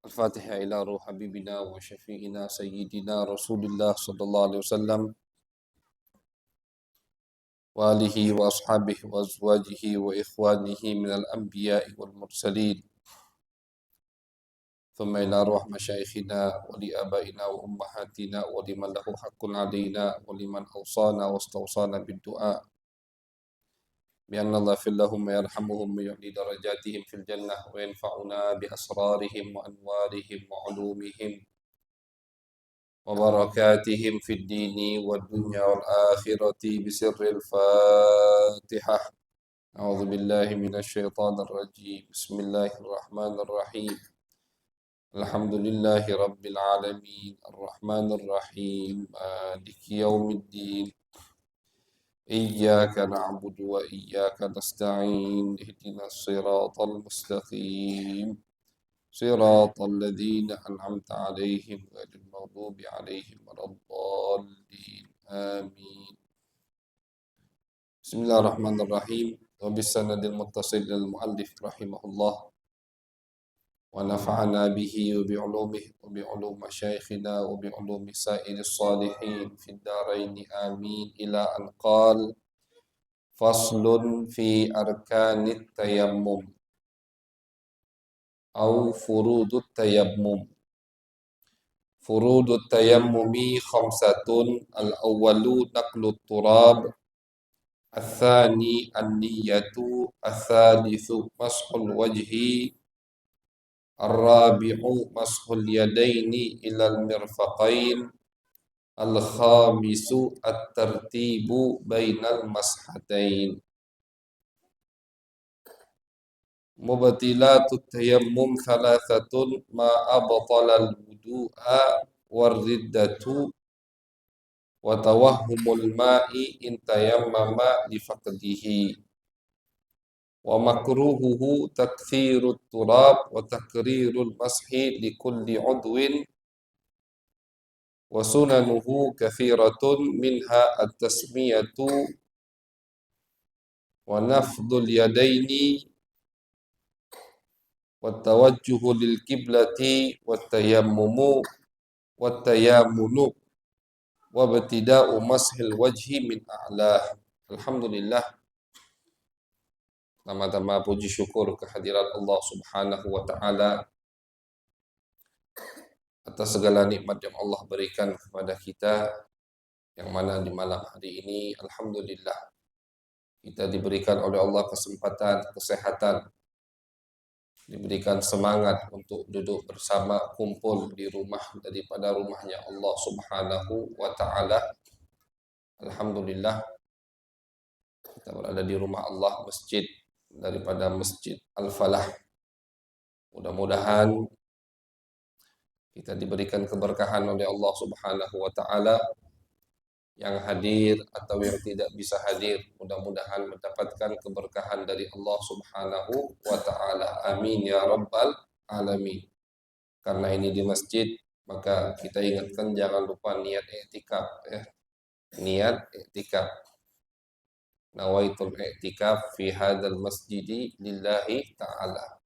الفاتحة إلى روح حبيبنا وشفيئنا سيدنا رسول الله صلى الله عليه وسلم وآله وأصحابه وأزواجه وإخوانه من الأنبياء والمرسلين ثم إلى روح مشايخنا ولآبائنا وأمهاتنا ولمن له حق علينا ولمن أوصانا واستوصانا بالدعاء بأن الله يغفر لهم ويرحمهم ويعلي درجاتهم في الجنة وينفعنا بأسرارهم وأنوارهم وعلومهم وبركاتهم في الدين والدنيا والآخرة بسر الفاتحة. أعوذ بالله من الشيطان الرجيم. بسم الله الرحمن الرحيم. الحمد لله رب العالمين الرحمن الرحيم مالك يوم الدين إياك نعبد وإياك نستعين اهدنا الصراط المستقيم صراط الذين أنعمت عليهم غير المغضوب عليهم ولا الضالين آمين. بسم الله الرحمن الرحيم. وبالسند المتصل للمؤلف رحمه الله ونفعنا به وبعلومه وبعلوم مشايخنا وبعلوم سائر الصالحين في الدارين آمين إلى أن قال فصل في أركان التيمم أو فروض التيمم. فروض التيمم خمسة. الأول نقل التراب، الثاني النية، الثالث مسح الوجه، الرابع مسح اليدين إلى المرفقين، الخامس الترتيب بين المسحتين. مبطلات التيمم ثلاثة: ما أبطل الوضوء والردة وتوهم الماء إن تيمم لفقده. ومكروهه تكثير التراب وتكرير المسح لكل عضو. وسننه كثيرة منها التسمية ونفض اليدين والتوجه للقبلة والتيمم وابتداء مسح الوجه من أعلاه. Alhamdulillah, tama-tama puji syukur kehadirat Allah Subhanahu wa taala atas segala nikmat yang Allah berikan kepada kita, yang mana di malam hari ini alhamdulillah kita diberikan oleh Allah kesempatan, kesehatan, diberikan semangat untuk duduk bersama, kumpul di rumah daripada rumahnya Allah Subhanahu wa taala. Alhamdulillah kita berada di rumah Allah, masjid daripada Masjid Al-Falah. Mudah-mudahan kita diberikan keberkahan oleh Allah Subhanahu wa taala, yang hadir atau yang tidak bisa hadir mudah-mudahan mendapatkan keberkahan dari Allah Subhanahu wa taala. Amin ya rabbal alamin. Karena ini di masjid, maka kita ingatkan jangan lupa niat i'tikaf ya. Niat i'tikaf. Nawaitul i'tikaf fi hadzal masjidi lillahi ta'ala.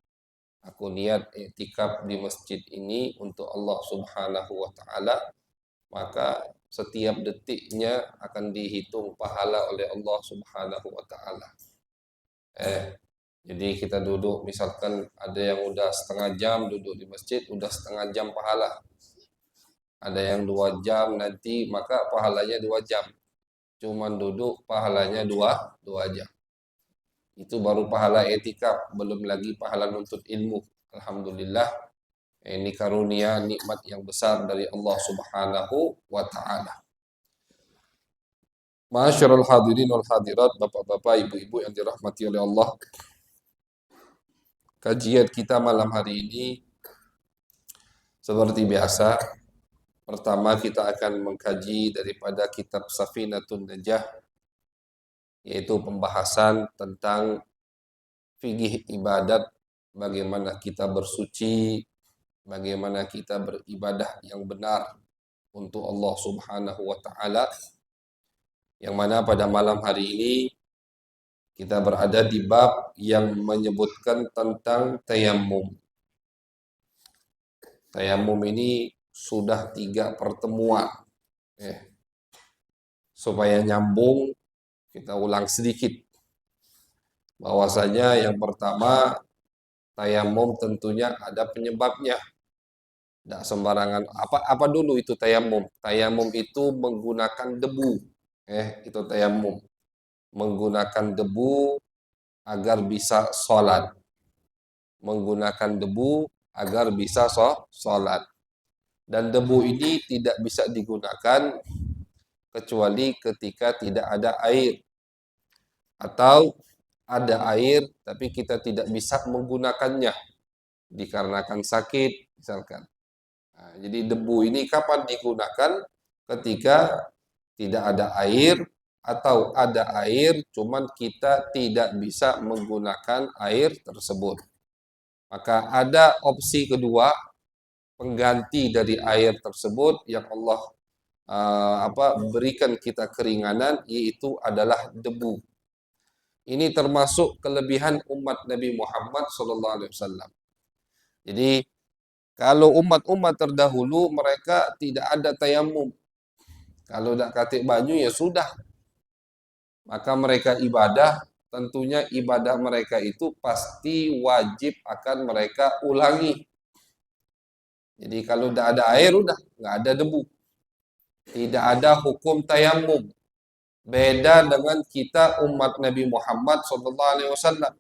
Aku niat i'tikaf di masjid ini untuk Allah Subhanahu wa taala, maka setiap detiknya akan dihitung pahala oleh Allah Subhanahu wa taala. Jadi kita duduk, misalkan ada yang udah setengah jam duduk di masjid, udah setengah jam pahala. Ada yang 2 jam nanti, maka pahalanya 2 jam. Cuman duduk pahalanya 2 jam. Itu baru pahala i'tikaf, belum lagi pahala nuntut ilmu. Alhamdulillah, ini karunia nikmat yang besar dari Allah Subhanahu wa taala. Ma'asyiral hadirin wal hadirat, bapak-bapak, ibu-ibu yang dirahmati oleh Allah. Kajian kita malam hari ini seperti biasa, pertama kita akan mengkaji daripada kitab Safinatun Najah, yaitu pembahasan tentang fikih ibadat, bagaimana kita bersuci, bagaimana kita beribadah yang benar untuk Allah Subhanahu wa taala. Yang mana pada malam hari ini kita berada di bab yang menyebutkan tentang tayammum. Tayamum ini sudah 3 pertemuan. Supaya nyambung, kita ulang sedikit. Bahwasanya yang pertama, tayamum tentunya ada penyebabnya. Tidak sembarangan. Apa dulu itu tayamum? Tayamum itu menggunakan debu. Itu tayamum. Menggunakan debu agar bisa sholat. Menggunakan debu agar bisa sholat. Dan debu ini tidak bisa digunakan kecuali ketika tidak ada air. Atau ada air tapi kita tidak bisa menggunakannya dikarenakan sakit misalkan. Nah, jadi debu ini kapan digunakan? Ketika tidak ada air atau ada air cuman kita tidak bisa menggunakan air tersebut. Maka ada opsi kedua, pengganti dari air tersebut yang Allah berikan kita keringanan, yaitu adalah debu. Ini termasuk kelebihan umat Nabi Muhammad SAW. Jadi kalau umat-umat terdahulu mereka tidak ada tayamum. Kalau tidak katik baju ya sudah. Maka mereka ibadah, tentunya ibadah mereka itu pasti wajib akan mereka ulangi. Jadi kalau tidak ada air udah nggak ada debu. Tidak ada hukum tayamum. Beda dengan kita umat Nabi Muhammad SAW.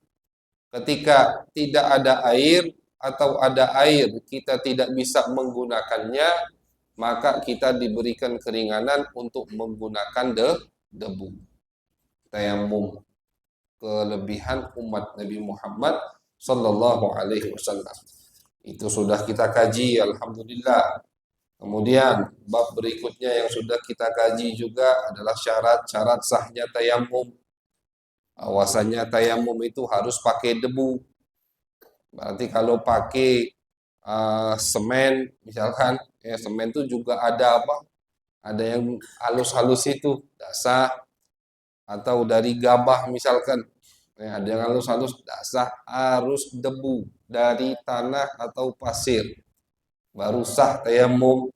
Ketika tidak ada air atau ada air kita tidak bisa menggunakannya, maka kita diberikan keringanan untuk menggunakan debu. Tayamum, kelebihan umat Nabi Muhammad sallallahu alaihi wasallam. Itu sudah kita kaji, alhamdulillah. Kemudian bab berikutnya yang sudah kita kaji juga adalah syarat-syarat sahnya tayamum. Bahwasanya tayamum itu harus pakai debu. Berarti kalau pakai semen misalkan, semen itu juga ada apa? Ada yang halus-halus itu, dasar, atau dari gabah misalkan. Ada yang halus-halus, dasar, harus debu dari tanah atau pasir. Baru sah tayamum.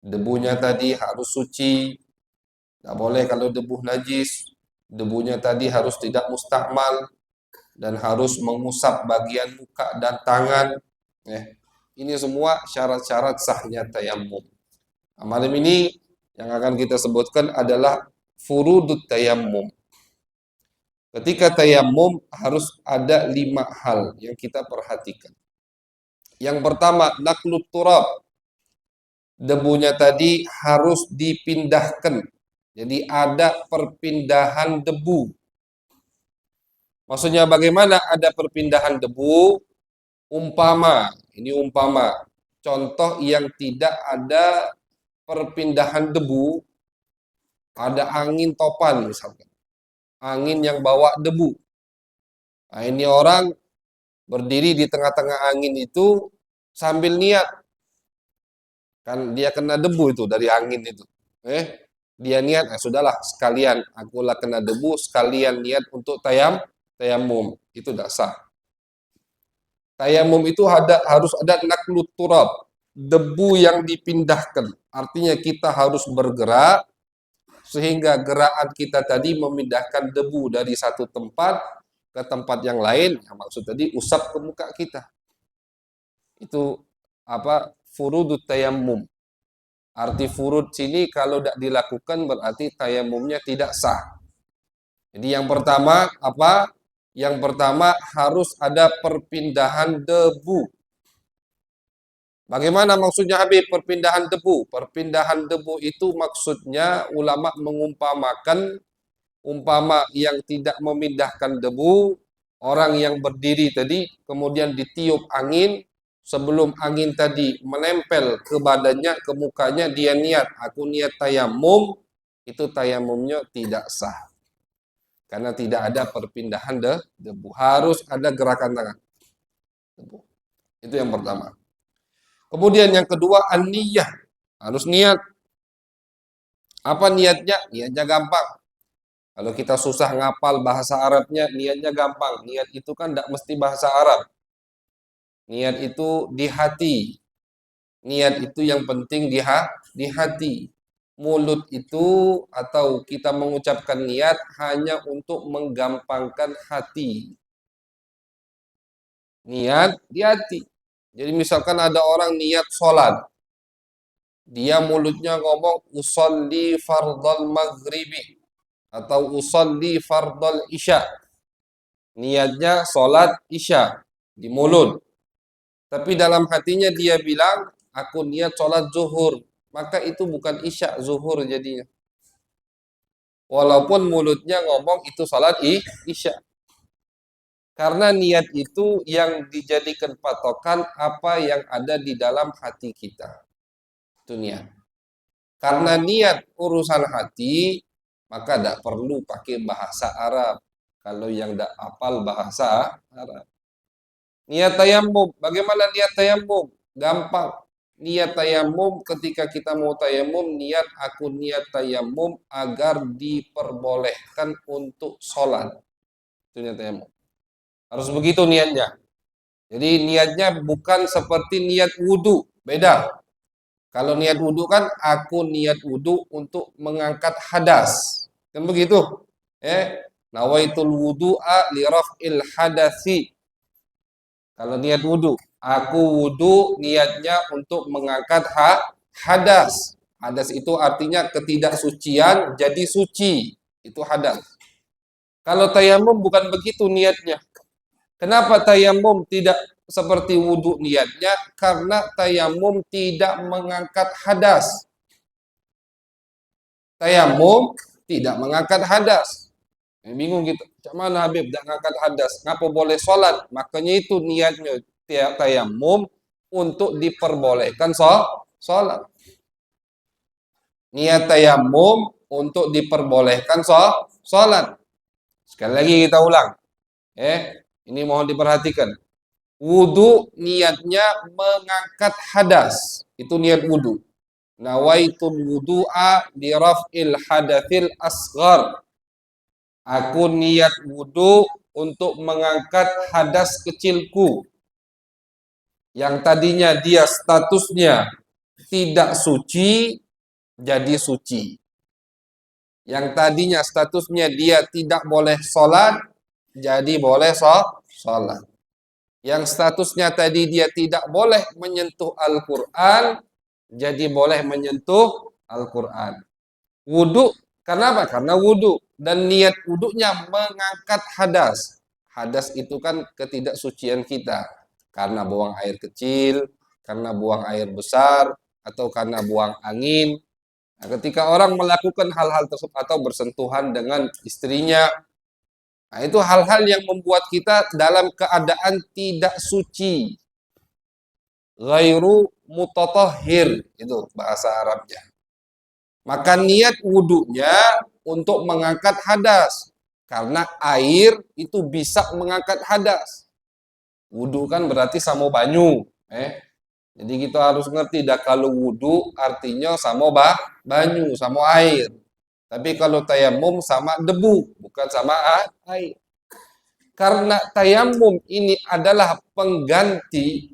Debunya tadi harus suci. Tidak boleh kalau debu najis. Debunya tadi harus tidak mustakmal dan harus mengusap bagian muka dan tangan. Ini semua syarat-syarat sahnya tayamum. Nah, malam ini yang akan kita sebutkan adalah furudut tayamum. Ketika tayamum harus ada 5 hal yang kita perhatikan. Yang pertama, naklut turab. Debunya tadi harus dipindahkan. Jadi ada perpindahan debu. Maksudnya bagaimana ada perpindahan debu? Ini umpama. Contoh yang tidak ada perpindahan debu, ada angin topan misalkan. Angin yang bawa debu. Nah, ini orang berdiri di tengah-tengah angin itu sambil niat. Kan dia kena debu itu dari angin itu. Dia niat, sudahlah sekalian akulah kena debu, sekalian niat untuk tayamum. Itu tidak sah. Tayamum itu harus ada naklut turab, debu yang dipindahkan. Artinya kita harus bergerak sehingga gerakan kita tadi memindahkan debu dari satu tempat ke tempat yang lain. Yang maksud tadi usap ke muka kita. Itu furudut tayamum. Arti furud sini kalau tidak dilakukan berarti tayamumnya tidak sah. Jadi yang pertama apa? Yang pertama harus ada perpindahan debu. Bagaimana maksudnya Habib perpindahan debu? Perpindahan debu itu maksudnya ulama mengumpamakan umpama yang tidak memindahkan debu, orang yang berdiri tadi kemudian ditiup angin, sebelum angin tadi menempel ke badannya, ke mukanya, dia niat, aku niat tayamum, itu tayamumnya tidak sah. Karena tidak ada perpindahan debu. Harus ada gerakan tangan. Itu yang pertama. Kemudian yang kedua, an-niyah. Harus niat. Apa niatnya? Niatnya gampang. Kalau kita susah ngapal bahasa Arabnya, niatnya gampang. Niat itu kan tidak mesti bahasa Arab. Niat itu di hati. Niat itu yang penting di hati. Mulut itu atau kita mengucapkan niat hanya untuk menggampangkan hati. Niat di hati. Jadi misalkan ada orang niat sholat, dia mulutnya ngomong usolli fardal maghribi atau usolli fardal isya. Niatnya sholat isya di mulut. Tapi dalam hatinya dia bilang, aku niat sholat zuhur. Maka itu bukan isya, zuhur jadinya. Walaupun mulutnya ngomong itu sholat isya. Karena niat itu yang dijadikan patokan apa yang ada di dalam hati kita. Itu niat. Karena niat urusan hati, maka tidak perlu pakai bahasa Arab. Kalau yang tidak hafal bahasa Arab. Niat tayamum, bagaimana niat tayamum? Gampang. Niat tayamum ketika kita mau tayamum, niat aku niat tayamum agar diperbolehkan untuk sholat. Itu niat tayamum. Harus begitu niatnya. Jadi niatnya bukan seperti niat wudhu, beda. Kalau niat wudhu kan aku niat wudhu untuk mengangkat hadas. Kan begitu? Nawaitul wudu'a li raf'il hadasi. Kalau niat wudhu, aku wudhu niatnya untuk mengangkat hadas. Hadas itu artinya ketidaksucian jadi suci. Itu hadas. Kalau tayamum bukan begitu niatnya. Kenapa tayamum tidak seperti wudhu niatnya? Karena tayamum tidak mengangkat hadas. Tayamum tidak mengangkat hadas. Bingung gitu. Cak mana Habib tidak mengangkat hadas? Ngapa boleh sholat? Makanya itu niatnya tayamum untuk diperbolehkan sholat. Niat tayamum untuk diperbolehkan sholat. Sekali lagi kita ulang. Ini mohon diperhatikan. Wudu niatnya mengangkat hadas. Itu niat wudu. Nawaitul wudu'a di raf'il hadathil asghar. Aku niat wudu untuk mengangkat hadas kecilku. Yang tadinya dia statusnya tidak suci, jadi suci. Yang tadinya statusnya dia tidak boleh sholat, jadi boleh sholat. Yang statusnya tadi dia tidak boleh menyentuh Al-Quran, jadi boleh menyentuh Al-Quran. Wudu, karena apa? Karena wudu. Dan niat wudunya mengangkat hadas. Hadas itu kan ketidaksucian kita. Karena buang air kecil, karena buang air besar, atau karena buang angin. Nah, ketika orang melakukan hal-hal tersebut atau bersentuhan dengan istrinya, nah itu hal-hal yang membuat kita dalam keadaan tidak suci. Ghairu mutatahhir, itu bahasa Arabnya. Maka niat wudhunya untuk mengangkat hadas. Karena air itu bisa mengangkat hadas. Wudhu kan berarti sama banyu. Jadi kita harus ngerti dah kalau wudhu artinya sama banyu, sama air. Tapi kalau tayamum sama debu, bukan sama air. Karena tayamum ini adalah pengganti,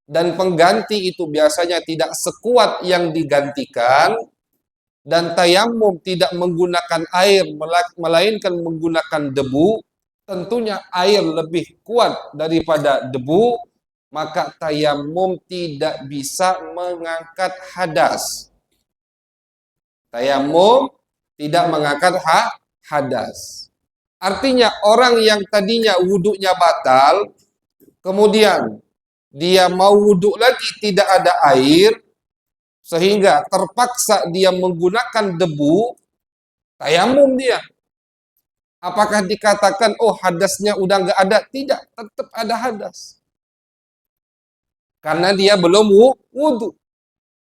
dan pengganti itu biasanya tidak sekuat yang digantikan, dan tayamum tidak menggunakan air melainkan menggunakan debu, tentunya air lebih kuat daripada debu, maka tayamum tidak bisa mengangkat hadas. Tayamum tidak mengangkat hadas. Artinya orang yang tadinya wudhunya batal, kemudian dia mau wudhu lagi tidak ada air, sehingga terpaksa dia menggunakan debu, tayamum dia. Apakah dikatakan, oh hadasnya udah nggak ada? Tidak, tetap ada hadas. Karena dia belum wudhu.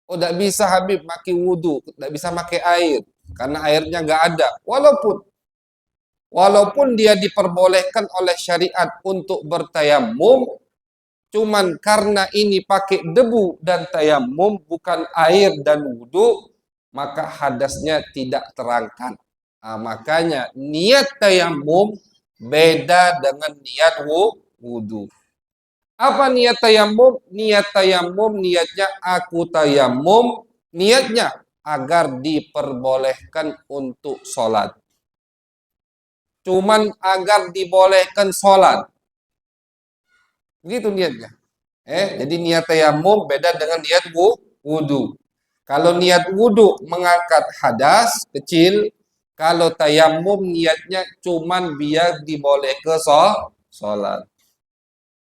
Oh, tidak bisa Habib pakai wudhu, tidak bisa pakai air. Karena airnya nggak ada. Walaupun dia diperbolehkan oleh syariat untuk bertayamum, cuman karena ini pakai debu dan tayamum bukan air dan wudhu, maka hadasnya tidak terangkat. Nah, makanya niat tayamum beda dengan niat wudhu. Apa niat tayamum? Niat tayamum niatnya aku tayamum, niatnya agar diperbolehkan untuk sholat. Cuman agar dibolehkan sholat. Begitu niatnya. Jadi niat tayamum beda dengan niat wudu. Kalau niat wudu mengangkat hadas kecil, kalau tayamum niatnya cuman biar diboleh ke sholat.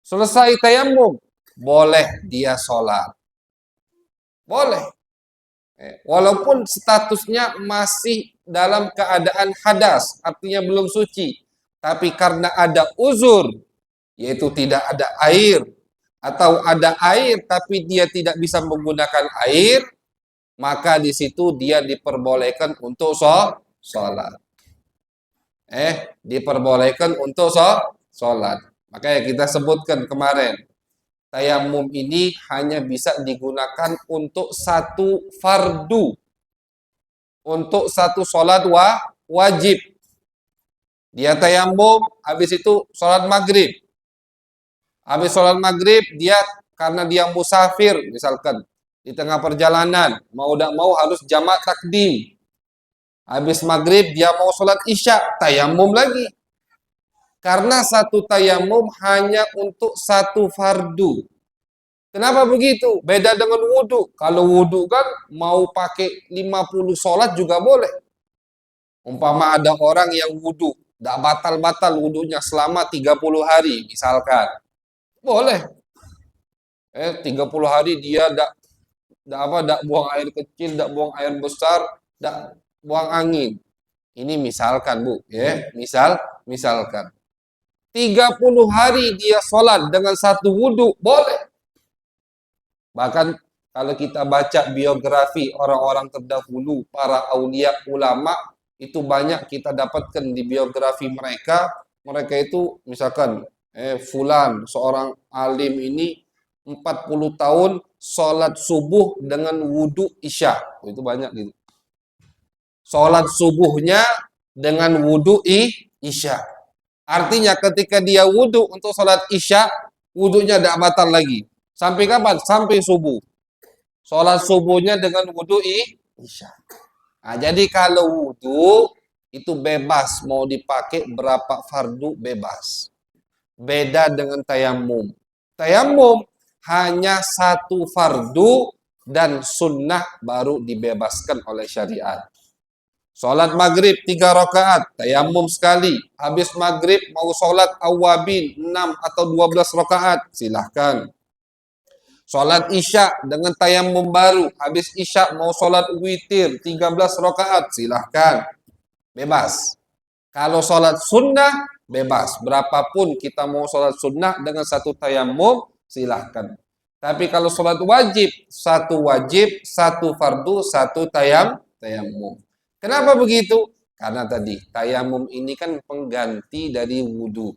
Selesai tayamum, boleh dia sholat. Boleh. Walaupun statusnya masih dalam keadaan hadas, artinya belum suci. Tapi karena ada uzur, yaitu tidak ada air, atau ada air tapi dia tidak bisa menggunakan air, maka di situ dia diperbolehkan untuk sholat. Diperbolehkan untuk sholat. Makanya kita sebutkan kemarin, tayamum ini hanya bisa digunakan untuk satu fardu, untuk satu sholat wajib. Dia tayamum, habis itu sholat maghrib. Habis sholat maghrib, dia karena dia musafir, misalkan di tengah perjalanan, mau tidak mau harus jamak takdim. Habis maghrib, dia mau sholat isya, tayamum lagi. Karena satu tayamum hanya untuk satu fardu. Kenapa begitu? Beda dengan wudhu. Kalau wudhu kan mau pakai 50 sholat juga boleh. Umpama ada orang yang wudhu, tidak batal-batal wudhunya selama 30 hari, misalkan. Boleh. 30 hari dia tidak buang air kecil, tidak buang air besar, tidak buang angin. Ini misalkan, Bu, misalkan. 30 hari dia sholat dengan satu wudhu, boleh. Bahkan kalau kita baca biografi orang-orang terdahulu, para aulia ulama, itu banyak kita dapatkan di biografi mereka. Mereka itu misalkan, fulan, seorang alim ini 40 tahun sholat subuh dengan wudhu isya. Itu banyak gitu. Sholat subuhnya dengan wudhu isya. Artinya ketika dia wudhu untuk sholat isya, wudhunya tidak batal lagi. Sampai kapan? Sampai subuh. Sholat subuhnya dengan wudhu isya. Nah, jadi kalau wudhu itu bebas, mau dipakai berapa fardu bebas. Beda dengan tayamum. Tayamum hanya satu fardu dan sunnah baru dibebaskan oleh syariat. Sholat maghrib 3 rakaat, tayamum sekali. Habis maghrib mau sholat awabin 6 atau 12 rakaat, silahkan. Sholat isya dengan tayamum baru, habis isya mau sholat witir 13 rakaat, silahkan. Bebas. Kalau sholat sunnah, bebas. Berapapun kita mau sholat sunnah dengan satu tayamum, silahkan. Tapi kalau sholat wajib, satu fardu, satu tayamum. Kenapa begitu? Karena tadi, tayamum ini kan pengganti dari wudhu.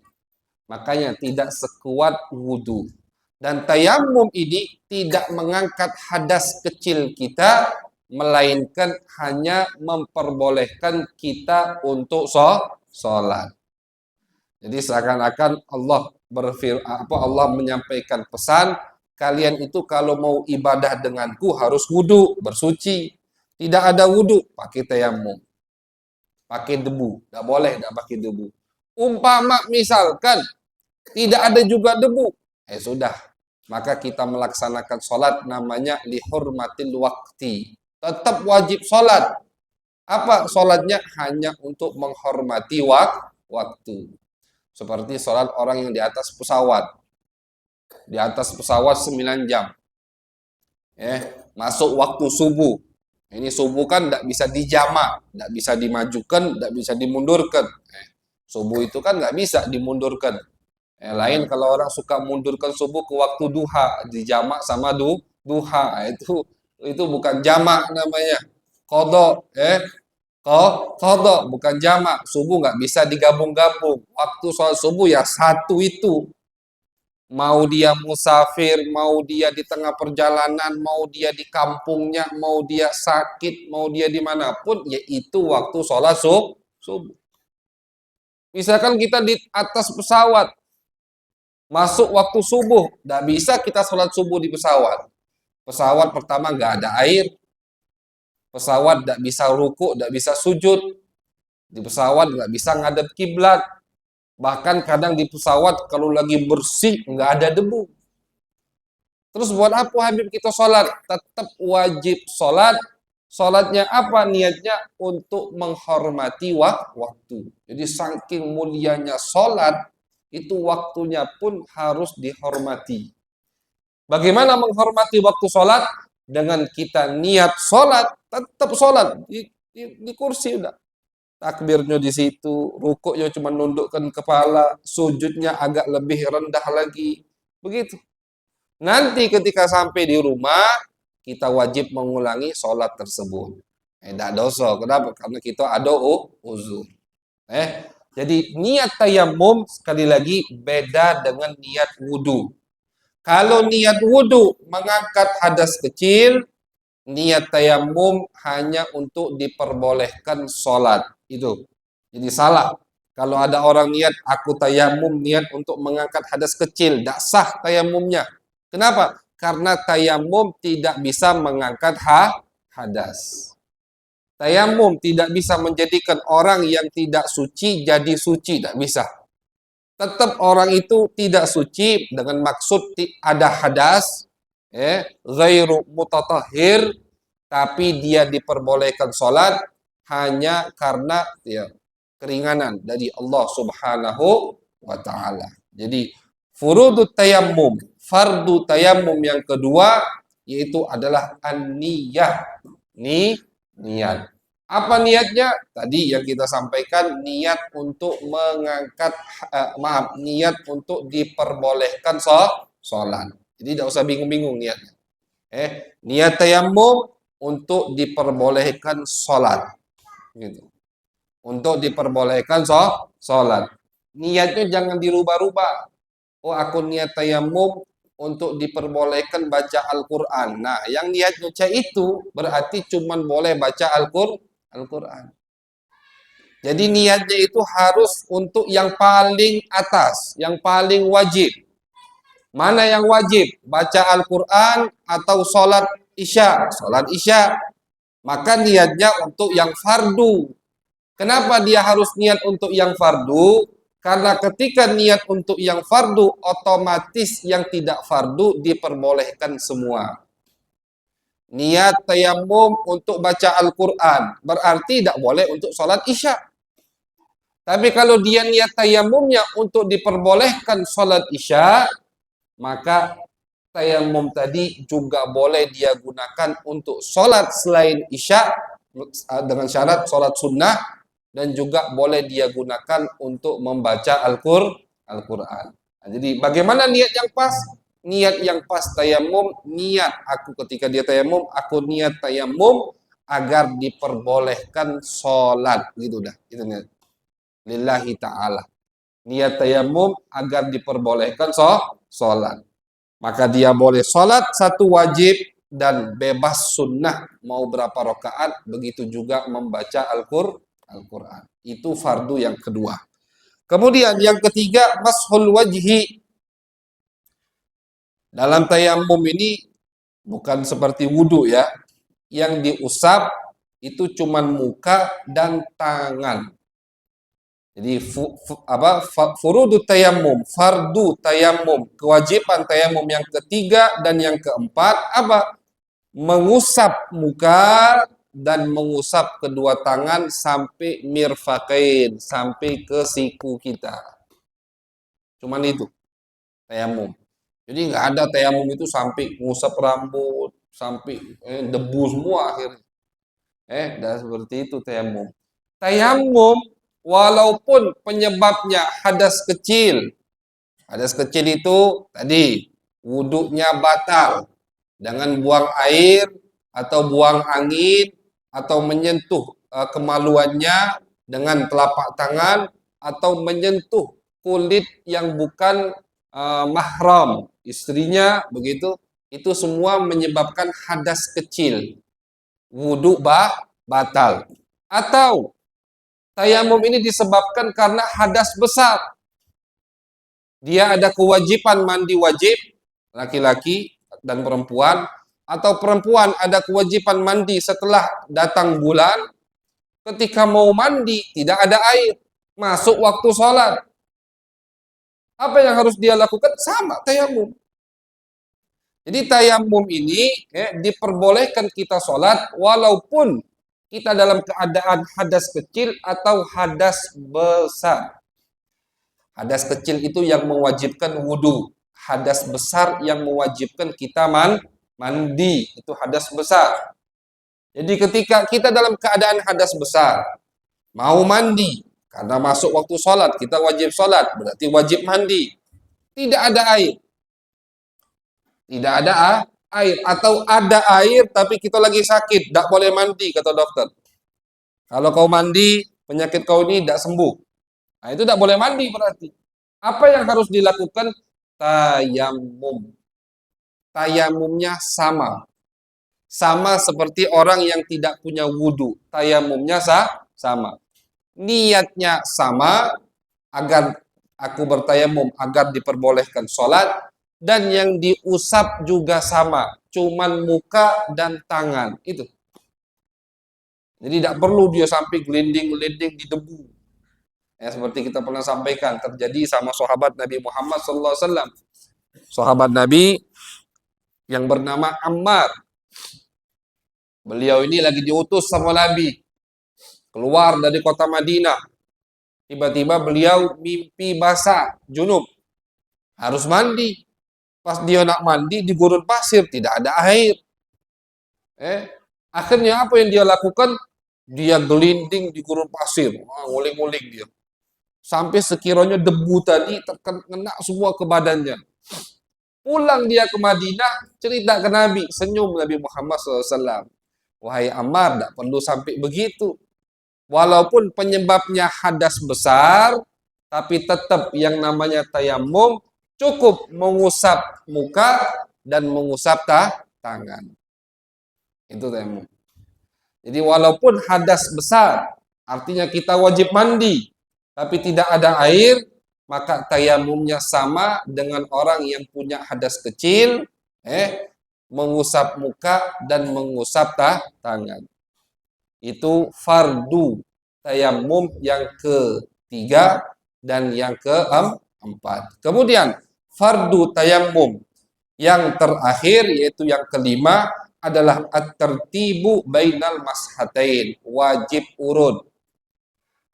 Makanya tidak sekuat wudhu. Dan tayamum ini tidak mengangkat hadas kecil kita, melainkan hanya memperbolehkan kita untuk sholat. Jadi seakan-akan Allah menyampaikan pesan, kalian itu kalau mau ibadah denganku harus wudhu, bersuci. Tidak ada wudhu, pakai tayamum. Pakai debu, tidak boleh tidak pakai debu. Umpama misalkan tidak ada juga debu, sudah. Maka kita melaksanakan sholat namanya lihurmatil wakti. Tetap wajib sholat. Apa sholatnya? Hanya untuk menghormati waktu. Seperti sholat orang yang di atas pesawat. Di atas pesawat 9 jam. Masuk waktu subuh. Ini subuh kan tidak bisa dijamak, tidak bisa dimajukan, tidak bisa dimundurkan. Subuh itu kan tidak bisa dimundurkan. Lain kalau orang suka mundurkan subuh ke waktu duha, dijamak sama duha, itu bukan jamak namanya. Qadha, qadha bukan jamak. Subuh nggak bisa digabung-gabung. Waktu sholat subuh ya satu itu. Mau dia musafir, mau dia di tengah perjalanan, mau dia di kampungnya, mau dia sakit, mau dia dimanapun, yaitu waktu sholat subuh. Misalkan kita di atas pesawat, Masuk waktu subuh, tidak bisa kita sholat subuh di pesawat. Pesawat pertama nggak ada air, pesawat tidak bisa ruku, tidak bisa sujud, di pesawat nggak bisa ngadep kiblat, bahkan kadang di pesawat kalau lagi bersih nggak ada debu. Terus buat apa Habib kita sholat? Tetap wajib sholat. Sholatnya apa? Niatnya untuk menghormati waktu. Jadi saking mulianya sholat, itu waktunya pun harus dihormati. Bagaimana menghormati waktu sholat? Dengan kita niat sholat, tetap sholat. Di kursi udah. Takbirnya di situ, rukuknya cuma nundukkan kepala, sujudnya agak lebih rendah lagi. Begitu. Nanti ketika sampai di rumah, kita wajib mengulangi sholat tersebut. Tidak dosa. Kenapa? Karena kita ada uzur. Jadi niat tayamum sekali lagi beda dengan niat wudhu. Kalau niat wudhu mengangkat hadas kecil, niat tayamum hanya untuk diperbolehkan sholat. Itu. Jadi salah. Kalau ada orang niat, aku tayamum niat untuk mengangkat hadas kecil, tidak sah tayamumnya. Kenapa? Karena tayamum tidak bisa mengangkat hadas. Tayamum tidak bisa menjadikan orang yang tidak suci jadi suci, tidak bisa. Tetap orang itu tidak suci dengan maksud ada hadas, ghairu mutatahhir, tapi dia diperbolehkan sholat hanya karena ya, keringanan dari Allah Subhanahu wa taala. Jadi furudut tayammum, fardu tayammum yang kedua yaitu adalah an-niyah. Niat. Apa niatnya? Tadi yang kita sampaikan niat untuk mengangkat niat untuk diperbolehkan sholat. Jadi tidak usah bingung-bingung niatnya. Niat tayammum untuk diperbolehkan sholat. Gitu. Untuk diperbolehkan sholat. Niatnya jangan dirubah-rubah. Oh, aku niat tayammum untuk diperbolehkan baca Al-Quran. Nah, yang niat baca itu berarti cuma boleh baca Al-Quran. Jadi niatnya itu harus untuk yang paling atas, yang paling wajib. Mana yang wajib? Baca Al-Quran atau sholat isya? Sholat isya. Maka niatnya untuk yang fardu. Kenapa dia harus niat untuk yang fardu? Karena ketika niat untuk yang fardu, otomatis yang tidak fardu diperbolehkan semua. Niat tayammum untuk baca Al-Quran, berarti tidak boleh untuk sholat isya. Tapi kalau dia niat tayammumnya untuk diperbolehkan sholat isya, maka tayammum tadi juga boleh dia gunakan untuk sholat selain isya, dengan syarat sholat sunnah, dan juga boleh dia gunakan untuk membaca Al-Quran. Nah, jadi bagaimana niat yang pas? Niat yang pas tayamum, niat aku ketika dia tayamum, aku niat tayamum agar diperbolehkan sholat. Gitu dah. Itu niat. Lillahi ta'ala. Niat tayamum agar diperbolehkan sholat. Maka dia boleh sholat satu wajib dan bebas sunnah mau berapa rakaat, begitu juga membaca Al-Quran. Itu fardu yang kedua. Kemudian yang ketiga, mashul wajhi. Dalam tayammum ini bukan seperti wudhu ya. Yang diusap itu cuman muka dan tangan. Jadi furudu tayammum, fardu tayammum, kewajiban tayammum yang ketiga dan yang keempat apa? Mengusap muka dan mengusap kedua tangan sampai mirfaqain, sampai ke siku kita. Cuman itu tayamum. Jadi nggak ada tayamum itu sampai ngusap rambut, sampai debu semua akhirnya. Dan seperti itu tayamum. Tayamum walaupun penyebabnya hadas kecil. Hadas kecil itu tadi wudhunya batal dengan buang air atau buang angin atau menyentuh kemaluannya dengan telapak tangan atau menyentuh kulit yang bukan mahram istrinya, begitu, itu semua menyebabkan hadas kecil, wudhu batal. Atau tayamum ini disebabkan karena hadas besar, Dia ada kewajiban mandi wajib, laki-laki dan perempuan, atau perempuan ada kewajiban mandi setelah datang bulan, ketika mau mandi tidak ada air, masuk waktu sholat. Apa yang harus dia lakukan? Sama, tayamum. Jadi tayamum ini diperbolehkan kita sholat walaupun kita dalam keadaan hadas kecil atau hadas besar. Hadas kecil itu yang mewajibkan wudhu. Hadas besar yang mewajibkan kita mandi. Itu hadas besar. Jadi ketika kita dalam keadaan hadas besar, mau mandi, karena masuk waktu sholat, kita wajib sholat, berarti wajib mandi. Tidak ada air. Tidak ada air. Atau ada air, tapi kita lagi sakit, tidak boleh mandi, kata dokter. Kalau kau mandi, penyakit kau ini tidak sembuh. Nah, itu tidak boleh mandi berarti. Apa yang harus dilakukan? Tayamum. Tayamumnya sama. Sama seperti orang yang tidak punya wudhu. Tayamumnya sama. Niatnya sama, agar aku bertayamum, agar diperbolehkan sholat. Dan yang diusap juga sama. Cuman muka dan tangan. Itu. Jadi tidak perlu dia sampai gelinding-gelinding di debu. Ya, seperti kita pernah sampaikan, terjadi sama sahabat Nabi Muhammad SAW. Sahabat Nabi yang bernama Ammar. Beliau ini lagi diutus sama Nabi, keluar dari kota Madinah. Tiba-tiba beliau mimpi basah, junub. Harus mandi. Pas dia nak mandi di gurun pasir, tidak ada air. Akhirnya apa yang dia lakukan? Dia gelinding di gurun pasir. Nguling-nguling dia. Sampai sekiranya debu tadi terkena semua ke badannya. Pulang dia ke Madinah, cerita ke Nabi, senyum Nabi Muhammad SAW. Wahai Ammar, tidak perlu sampai begitu. Walaupun penyebabnya hadas besar, tapi tetap yang namanya tayamum cukup mengusap muka dan mengusap tangan. Itu tayamum. Jadi walaupun hadas besar, artinya kita wajib mandi, tapi tidak ada air, maka tayamumnya sama dengan orang yang punya hadas kecil, mengusap muka dan mengusap tangan. Itu fardu tayamum yang ketiga dan yang keempat. Kemudian fardu tayamum yang terakhir, yaitu yang kelima, adalah at-tertibu bainal mashatain. Wajib urut.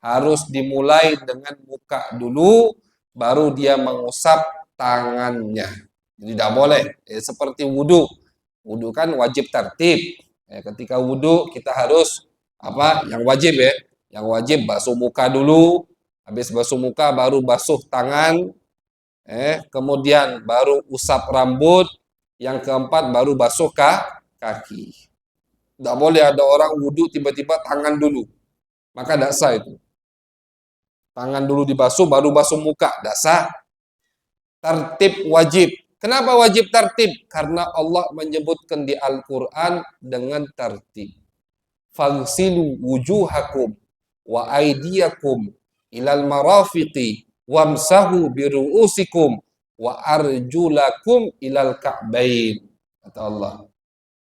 Harus dimulai dengan muka dulu, baru dia mengusap tangannya. Jadi tidak boleh. Seperti wudhu. Wudhu kan wajib tertib. Ketika wudhu kita harus yang wajib Yang wajib basuh muka dulu. Habis basuh muka baru basuh tangan. Kemudian baru usap rambut. Yang keempat baru basuh kaki. Tidak boleh ada orang wudhu tiba-tiba tangan dulu. Maka tidak sah itu. Tangan dulu dibasuh, baru basuh muka. Tidak sah. Tertib wajib. Kenapa wajib tertib? Karena Allah menyebutkan di Al-Quran dengan tertib. Fagsilu wujuhakum wa aidiyakum ilal marafiqi wamsahu biru'usikum wa arjulakum ilal ka'bain.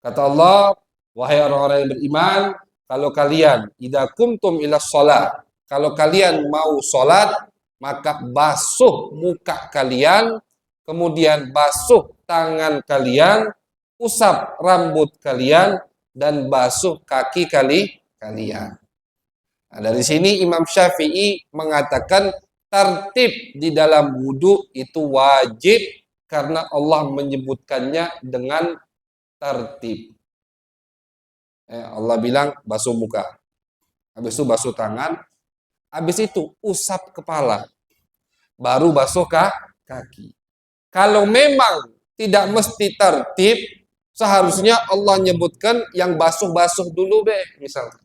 Kata Allah, wahai orang-orang yang beriman, kalau kalian idza kumtum ila shalah, kalau kalian mau sholat, maka basuh muka kalian, kemudian basuh tangan kalian, usap rambut kalian, dan basuh kaki kalian. Nah, dari sini Imam Syafi'i mengatakan tertib di dalam wudhu itu wajib karena Allah menyebutkannya dengan tertib. Allah bilang basuh muka, habis itu basuh tangan, habis itu usap kepala, baru basuh kaki. Kalau memang tidak mesti tertib, seharusnya Allah nyebutkan yang basuh-basuh dulu misalkan.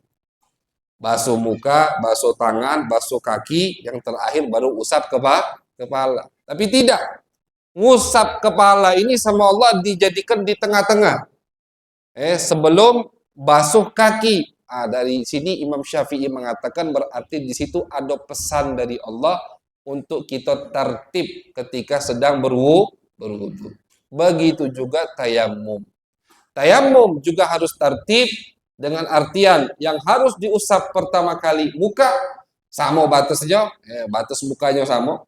Basuh muka, basuh tangan, basuh kaki, yang terakhir baru usap kepala. Tapi tidak. Ngusap kepala ini sama Allah dijadikan di tengah-tengah. Sebelum basuh kaki. Dari sini Imam Syafi'i mengatakan berarti di situ ada pesan dari Allah untuk kita tertib ketika sedang berwudu. Begitu juga tayamum. Tayamum juga harus tertib dengan artian yang harus diusap pertama kali muka, sama batasnya, batas mukanya sama.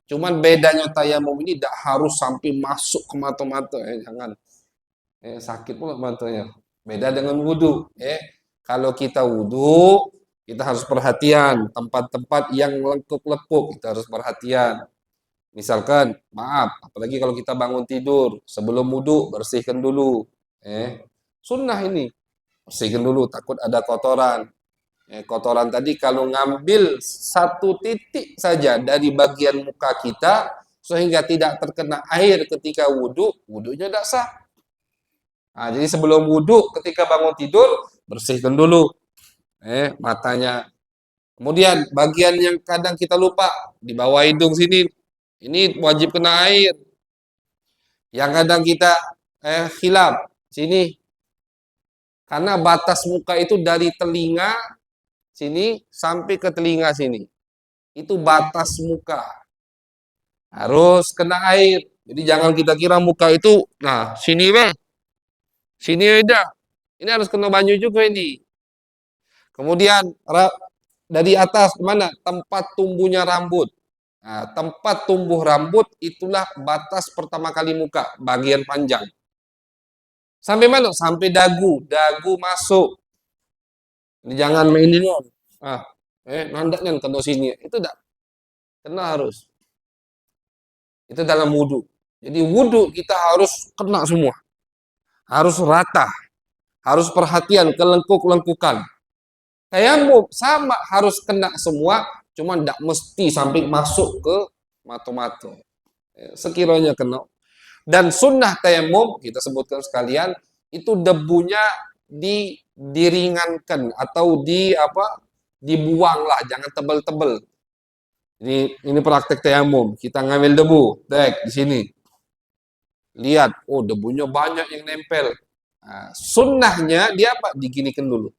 Cuman bedanya tayamum ini tidak harus sampai masuk ke mata-mata, jangan. Sakit pula matanya. Beda dengan wudu. Kalau kita wudu, kita harus perhatian tempat-tempat yang lekuk-lekuk, kita harus perhatian. Misalkan, maaf, apalagi kalau kita bangun tidur, sebelum wudu bersihkan dulu. Sunnah ini, bersihkan dulu, takut ada kotoran. Kotoran tadi kalau ngambil satu titik saja dari bagian muka kita, sehingga tidak terkena air ketika wudu, wudunya tidak sah. Nah, jadi sebelum wudu, ketika bangun tidur, bersihkan dulu matanya. Kemudian bagian yang kadang kita lupa, di bawah hidung sini, ini wajib kena air. Yang kadang kita khilaf, sini. Karena batas muka itu dari telinga sini sampai ke telinga sini. Itu batas muka. Harus kena air. Jadi jangan kita kira muka itu, nah sini sini beda. Ini harus kena banyu juga ini. Kemudian dari atas mana? Tempat tumbuhnya rambut. Nah, tempat tumbuh rambut itulah batas pertama kali muka, bagian panjang. Sampai mana? Sampai dagu. Dagu masuk. Ini jangan main ini. Nandaknya kena sini. Itu tidak. Kena harus. Itu dalam wudu. Jadi wudu kita harus kena semua. Harus rata. Harus perhatian kelengkuk-lengkukan. Tayamum sama harus kena semua, cuma tidak mesti sampai masuk ke mata-mata. Sekiranya kena. Dan sunnah tayamum kita sebutkan sekalian itu debunya diringankan atau dibuanglah, jangan tebel-tebel. Ini praktek tayamum. Kita ngambil debu, di sini. Lihat, debunya banyak yang nempel. Nah, sunnahnya dia diginikan dulu.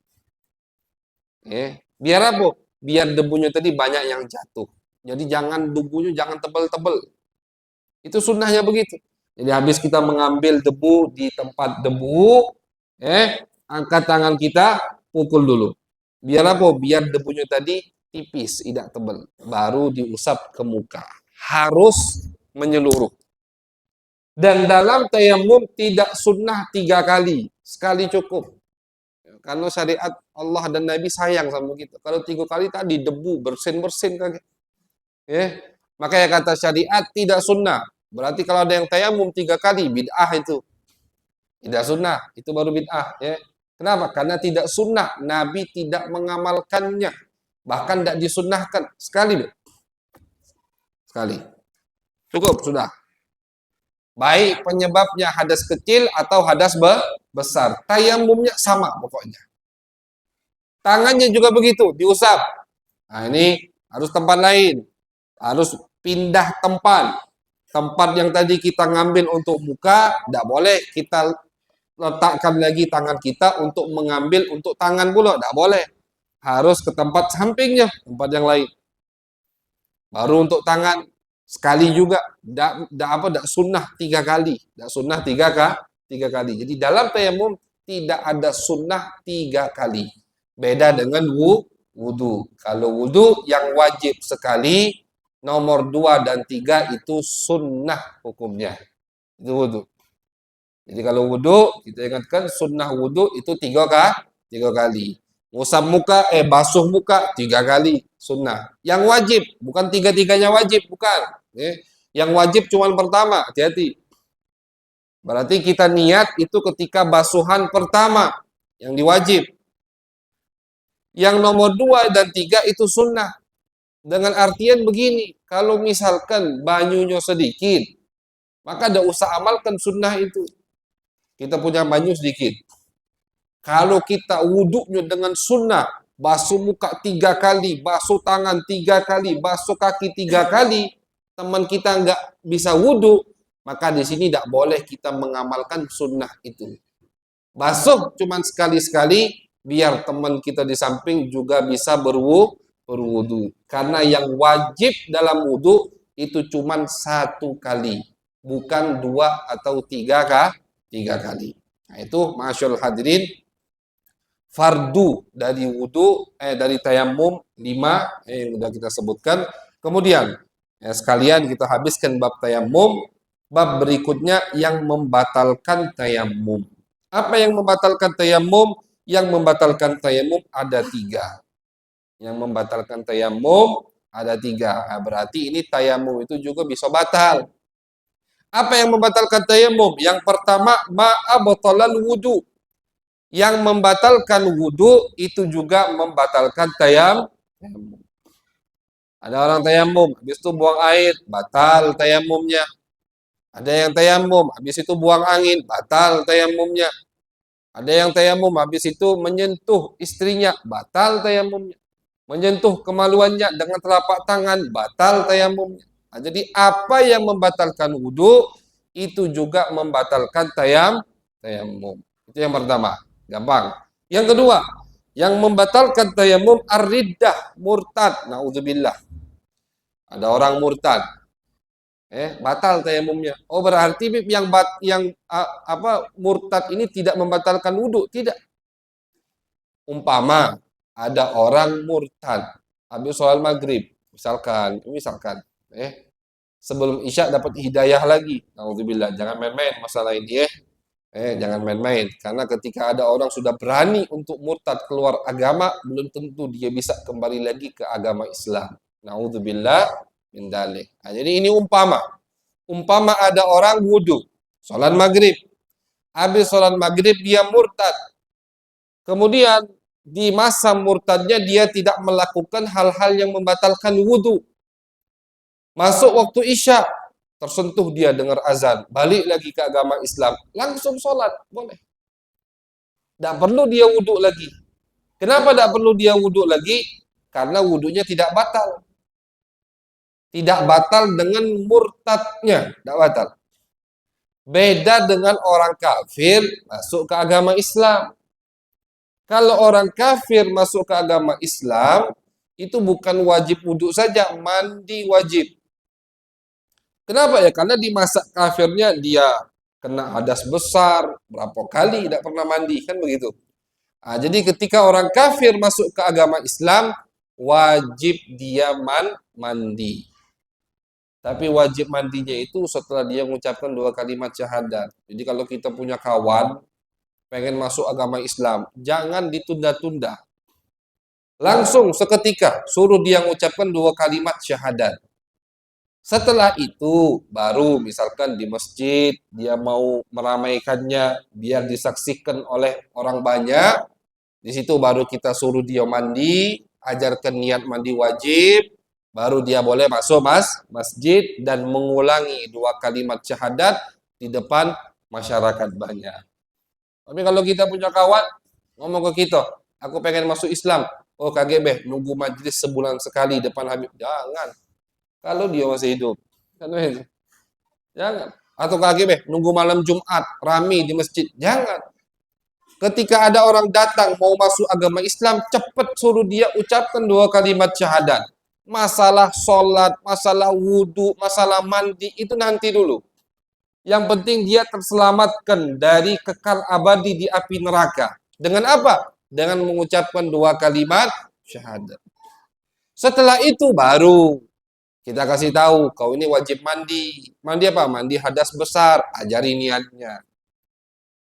Biar apa? Biar debunya tadi banyak yang jatuh. Jadi debunya jangan tebal-tebal. Itu sunnahnya begitu. Jadi habis kita mengambil debu di tempat debu, angkat tangan kita, pukul dulu. Biar apa? Biar debunya tadi tipis, tidak tebal. Baru diusap ke muka. Harus menyeluruh. Dan dalam tayamum tidak sunnah 3 kali. Sekali cukup. Karena syariat Allah dan Nabi sayang sama kita. Kalau 3 kali tadi debu, bersin-bersin kaki. Makanya kata syariat tidak sunnah. Berarti kalau ada yang tayamum 3 kali, bid'ah itu. Tidak sunnah, itu baru bid'ah. Kenapa? Karena tidak sunnah. Nabi tidak mengamalkannya. Bahkan tidak disunnahkan. Sekali. Cukup, sudah. Baik penyebabnya hadas kecil atau hadas besar. Tayamumnya sama pokoknya. Tangannya juga begitu, diusap. Nah ini harus tempat lain. Harus pindah tempat. Tempat yang tadi kita ngambil untuk muka, tidak boleh kita letakkan lagi tangan kita untuk mengambil untuk tangan pula. Tidak boleh. Harus ke tempat sampingnya, tempat yang lain. Baru untuk tangan. Sekali juga, tidak sunnah 3 kali. Tidak sunnah 3 kali. Jadi dalam tayamum tidak ada sunnah 3 kali. Beda dengan wudu. Kalau wudu yang wajib sekali, nomor 2 dan 3 itu sunnah hukumnya. Itu wudu. Jadi kalau wudu, kita ingatkan sunnah wudu itu 3 kali. Ngusap muka, basuh muka 3 kali sunnah. Yang wajib, bukan 3-3-nya wajib, bukan. Yang wajib cuma pertama, hati-hati. Berarti kita niat itu ketika basuhan pertama yang diwajib. Yang nomor 2 dan 3 itu sunnah. Dengan artian begini, kalau misalkan banyunya sedikit, maka tidak usah amalkan sunnah itu. Kita punya banyu sedikit. Kalau kita wuduknya dengan sunnah, basuh muka 3 kali, basuh tangan 3 kali, basuh kaki 3 kali, teman kita nggak bisa wudhu, maka di sini tidak boleh kita mengamalkan sunnah itu. Basuh cuma sekali-sekali, biar teman kita di samping juga bisa berwudhu, berwudu. Karena yang wajib dalam wudu itu cuma 1 kali, bukan 2 atau 3 kali. Nah, itu masyaallah hadirin, fardu dari wudu dari tayamum 5 yang sudah kita sebutkan. Kemudian sekalian kita habiskan bab tayamum. Bab berikutnya yang membatalkan tayamum. Apa yang membatalkan tayamum? Yang membatalkan tayamum ada 3. Yang membatalkan tayamum ada 3. Nah, berarti ini tayamum itu juga bisa batal. Apa yang membatalkan tayamum? Yang pertama, ma'abtalal wudu. Yang membatalkan wudu itu juga membatalkan tayamum. Ada orang tayamum, habis itu buang air, batal tayamumnya. Ada yang tayamum, habis itu buang angin, batal tayamumnya. Ada yang tayamum, habis itu menyentuh istrinya, batal tayamumnya. Menyentuh kemaluannya dengan telapak tangan, batal tayamumnya. Nah, jadi apa yang membatalkan wudu, itu juga membatalkan tayamum. Itu yang pertama, gampang. Yang kedua, yang membatalkan tayamum ar-riddah, murtad, naudzubillah. Ada orang murtad, batal tayamumnya. Oh, berarti yang murtad ini tidak membatalkan wudu, tidak. Umpama ada orang murtad habis sholat maghrib, misalkan, sebelum isya dapat hidayah lagi. Nauzubillah, jangan main-main masalah ini, jangan main-main. Karena ketika ada orang sudah berani untuk murtad keluar agama, belum tentu dia bisa kembali lagi ke agama Islam. Nauzubillah min dzalik. Nah, jadi ini umpama ada orang wudu, sholat maghrib, habis sholat maghrib dia murtad, kemudian di masa murtadnya dia tidak melakukan hal-hal yang membatalkan wudu. Masuk waktu isya, tersentuh dia dengar azan, balik lagi ke agama Islam, langsung sholat, boleh. Tidak perlu dia wudu lagi. Kenapa tidak perlu dia wudu lagi? Karena wudunya tidak batal. Tidak batal dengan murtadnya, tidak batal. Beda dengan orang kafir masuk ke agama Islam. Kalau orang kafir masuk ke agama Islam, itu bukan wajib wudhu saja, mandi wajib. Kenapa ya? Karena di masa kafirnya dia kena hadas besar, berapa kali tidak pernah mandi, kan begitu. Nah, jadi ketika orang kafir masuk ke agama Islam, wajib dia mandi. Tapi wajib mandinya itu setelah dia mengucapkan 2 kalimat syahadat. Jadi kalau kita punya kawan pengen masuk agama Islam, jangan ditunda-tunda. Langsung seketika suruh dia mengucapkan 2 kalimat syahadat. Setelah itu baru misalkan di masjid dia mau meramaikannya biar disaksikan oleh orang banyak. Di situ baru kita suruh dia mandi, ajarkan niat mandi wajib, baru dia boleh masuk masjid dan mengulangi 2 kalimat syahadat di depan masyarakat banyak. Tapi kalau kita punya kawan ngomong ke kita, aku pengen masuk Islam, oh KGB nunggu majlis sebulan sekali depan Habib, jangan. Kalau dia masih hidup, kan jangan. Atau KGB nunggu malam Jumat rame di masjid, jangan. Ketika ada orang datang mau masuk agama Islam, cepat suruh dia ucapkan 2 kalimat syahadat. Masalah sholat, masalah wudhu, masalah mandi, itu nanti dulu. Yang penting dia terselamatkan dari kekal abadi di api neraka. Dengan apa? Dengan mengucapkan 2 kalimat syahadat. Setelah itu baru kita kasih tahu, kau ini wajib mandi. Mandi apa? Mandi hadas besar. Ajari niatnya.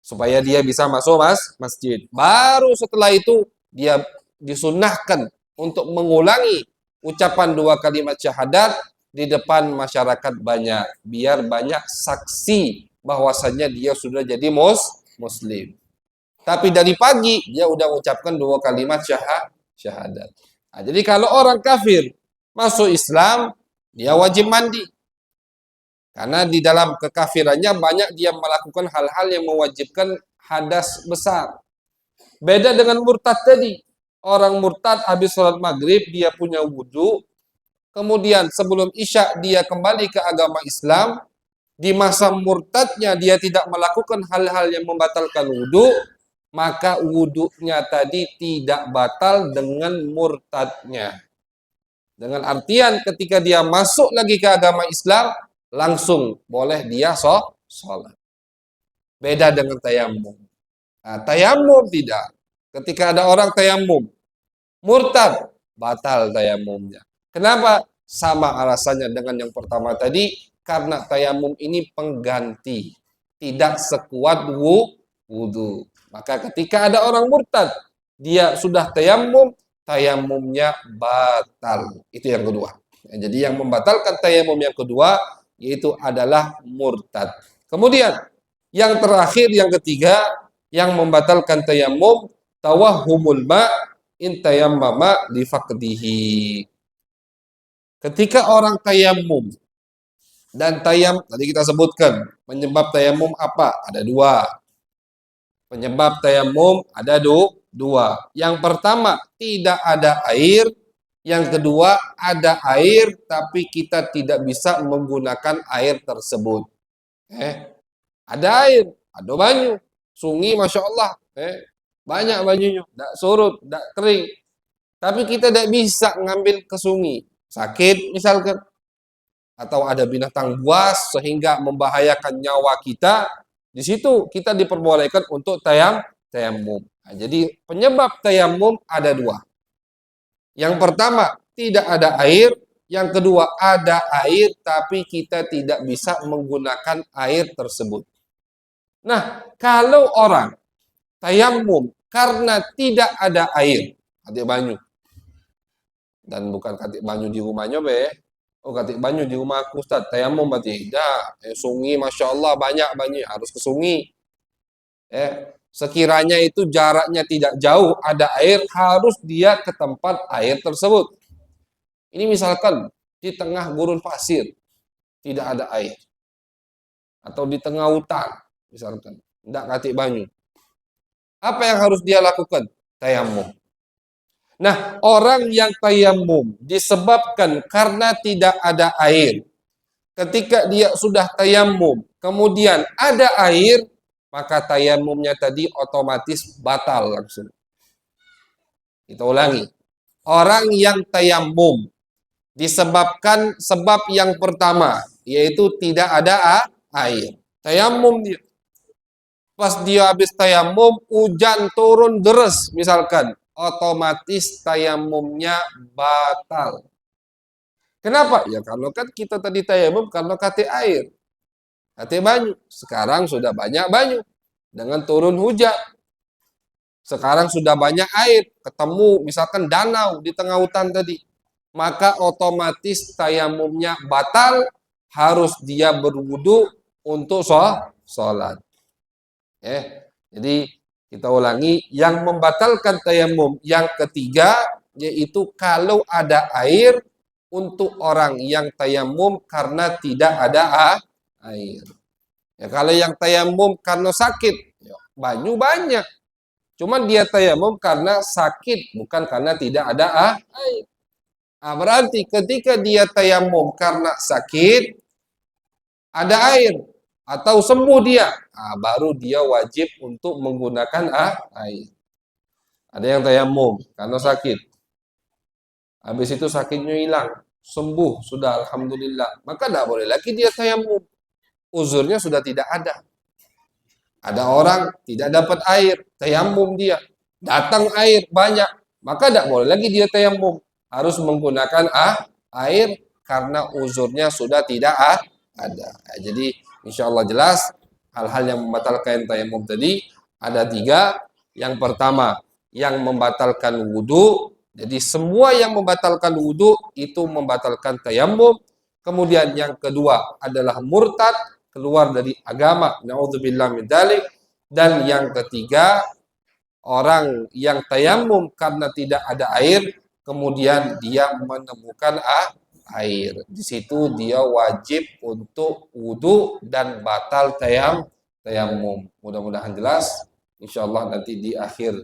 Supaya dia bisa masuk masjid. Baru setelah itu dia disunnahkan untuk mengulangi ucapan 2 kalimat syahadat di depan masyarakat banyak. Biar banyak saksi bahwasanya dia sudah jadi muslim. Tapi dari pagi dia udah mengucapkan 2 kalimat syahadat. Nah, jadi kalau orang kafir masuk Islam, dia wajib mandi. Karena di dalam kekafirannya banyak dia melakukan hal-hal yang mewajibkan hadas besar. Beda dengan murtad tadi. Orang murtad habis sholat maghrib, dia punya wudhu. Kemudian sebelum isya dia kembali ke agama Islam. Di masa murtadnya dia tidak melakukan hal-hal yang membatalkan wudhu. Maka wudhunya tadi tidak batal dengan murtadnya. Dengan artian ketika dia masuk lagi ke agama Islam, langsung boleh dia sholat. Beda dengan tayamum. Nah, tayamum tidak. Ketika ada orang tayamum, murtad, batal tayamumnya. Kenapa? Sama alasannya dengan yang pertama tadi, karena tayamum ini pengganti, tidak sekuat wudu. Maka ketika ada orang murtad, dia sudah tayamum, tayamumnya batal. Itu yang kedua. Jadi yang membatalkan tayamum yang kedua yaitu adalah murtad. Kemudian yang terakhir, yang ketiga, yang membatalkan tayamum, tawahhumul ma in tayammama li faqdihi. Ketika orang tayamum, dan tadi kita sebutkan penyebab tayamum apa? Ada dua. Penyebab tayamum ada dua. Yang pertama, tidak ada air. Yang kedua, ada air tapi kita tidak bisa menggunakan air tersebut. Ada air, ada banyu, sungai Masya Allah, banyak banyunya, tidak surut, tidak kering. Tapi kita tidak bisa ngambil ke sungai, sakit misalkan, atau ada binatang buas sehingga membahayakan nyawa kita. Di situ kita diperbolehkan untuk tayamum. Nah, jadi penyebab tayamum ada dua. Yang pertama, tidak ada air. Yang kedua, ada air tapi kita tidak bisa menggunakan air tersebut. Nah, kalau orang tayamum karena tidak ada air, katik banyu, dan bukan katik banyu di rumahnya be, katik banyu di rumah aku Ustaz, tayamum berarti tidak, sungai Masya Allah banyak banyu, harus ke sungai. Sekiranya itu jaraknya tidak jauh, ada air, harus dia ke tempat air tersebut. Ini misalkan di tengah gurun pasir, tidak ada air. Atau di tengah hutan, misalkan, tidak katik banyu. Apa yang harus dia lakukan? Tayamum. Nah, orang yang tayamum disebabkan karena tidak ada air. Ketika dia sudah tayamum, kemudian ada air, maka tayamumnya tadi otomatis batal langsung. Kita ulangi. Orang yang tayamum disebabkan sebab yang pertama, yaitu tidak ada air. Tayamum dia. Pas dia habis tayamum, hujan turun deras misalkan, otomatis tayamumnya batal. Kenapa? Ya kalau kan kita tadi tayamum karena kate air, kate banyu. Sekarang sudah banyak banyu dengan turun hujan. Sekarang sudah banyak air, ketemu misalkan danau di tengah hutan tadi. Maka otomatis tayamumnya batal, harus dia berwudu untuk sholat. Jadi kita ulangi, yang membatalkan tayamum yang ketiga yaitu kalau ada air untuk orang yang tayamum karena tidak ada air. Ya, kalau yang tayamum karena sakit, ya, banyu banyak. Cuman dia tayamum karena sakit, bukan karena tidak ada air. Nah, berarti ketika dia tayamum karena sakit, ada air, atau sembuh dia, baru dia wajib untuk menggunakan air. Ada yang tayamum karena sakit, habis itu sakitnya hilang, sembuh sudah alhamdulillah, maka tidak boleh lagi dia tayamum, uzurnya sudah tidak ada. Ada orang tidak dapat air, tayamum dia, datang air banyak, maka tidak boleh lagi dia tayamum, harus menggunakan air karena uzurnya sudah tidak ada. Jadi insya Allah jelas hal-hal yang membatalkan tayamum tadi ada tiga. Yang pertama, yang membatalkan wudhu. Jadi semua yang membatalkan wudhu itu membatalkan tayamum. Kemudian yang kedua adalah murtad, keluar dari agama, naudzubillah min dzalik. Dan yang ketiga, orang yang tayamum karena tidak ada air, kemudian dia menemukan air. Di situ dia wajib untuk wudhu dan batal tayamum. Mudah-mudahan jelas. Insyaallah nanti di akhir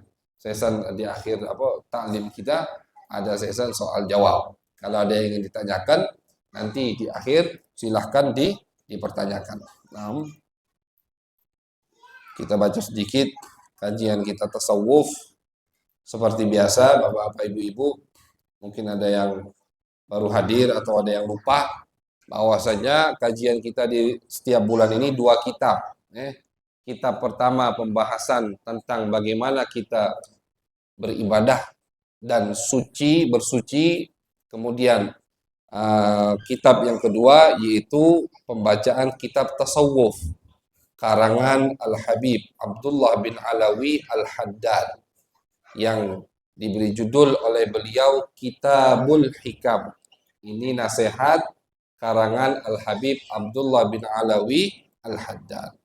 taklim kita ada sesi soal jawab. Kalau ada yang ingin ditanyakan, nanti di akhir silahkan dipertanyakan. Nah, kita baca sedikit kajian kita tasawuf. Seperti biasa, Bapak-bapak, Ibu-ibu, mungkin ada yang baru hadir atau ada yang lupa, bahwasanya kajian kita di setiap bulan ini dua kitab. Kitab pertama pembahasan tentang bagaimana kita beribadah dan bersuci. Kemudian kitab yang kedua yaitu pembacaan kitab tasawuf karangan Al-Habib Abdullah bin Alawi Al-Haddad yang diberi judul oleh beliau Kitabul Hikam. Ini nasihat karangan Al-Habib Abdullah bin Alawi Al-Haddad.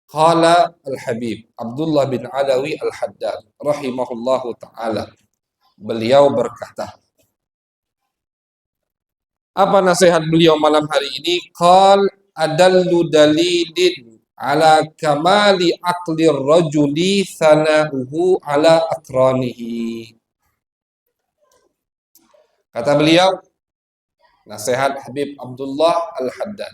Qala Al-Habib Abdullah bin Alawi Al-Haddad rahimahullahu ta'ala. Beliau berkata, apa nasihat beliau malam hari ini? Qal adallu dalilin ala kamali aqli rajuli sana'uhu ala akranihi. Kata beliau, nasihat Habib Abdullah Al-Haddad.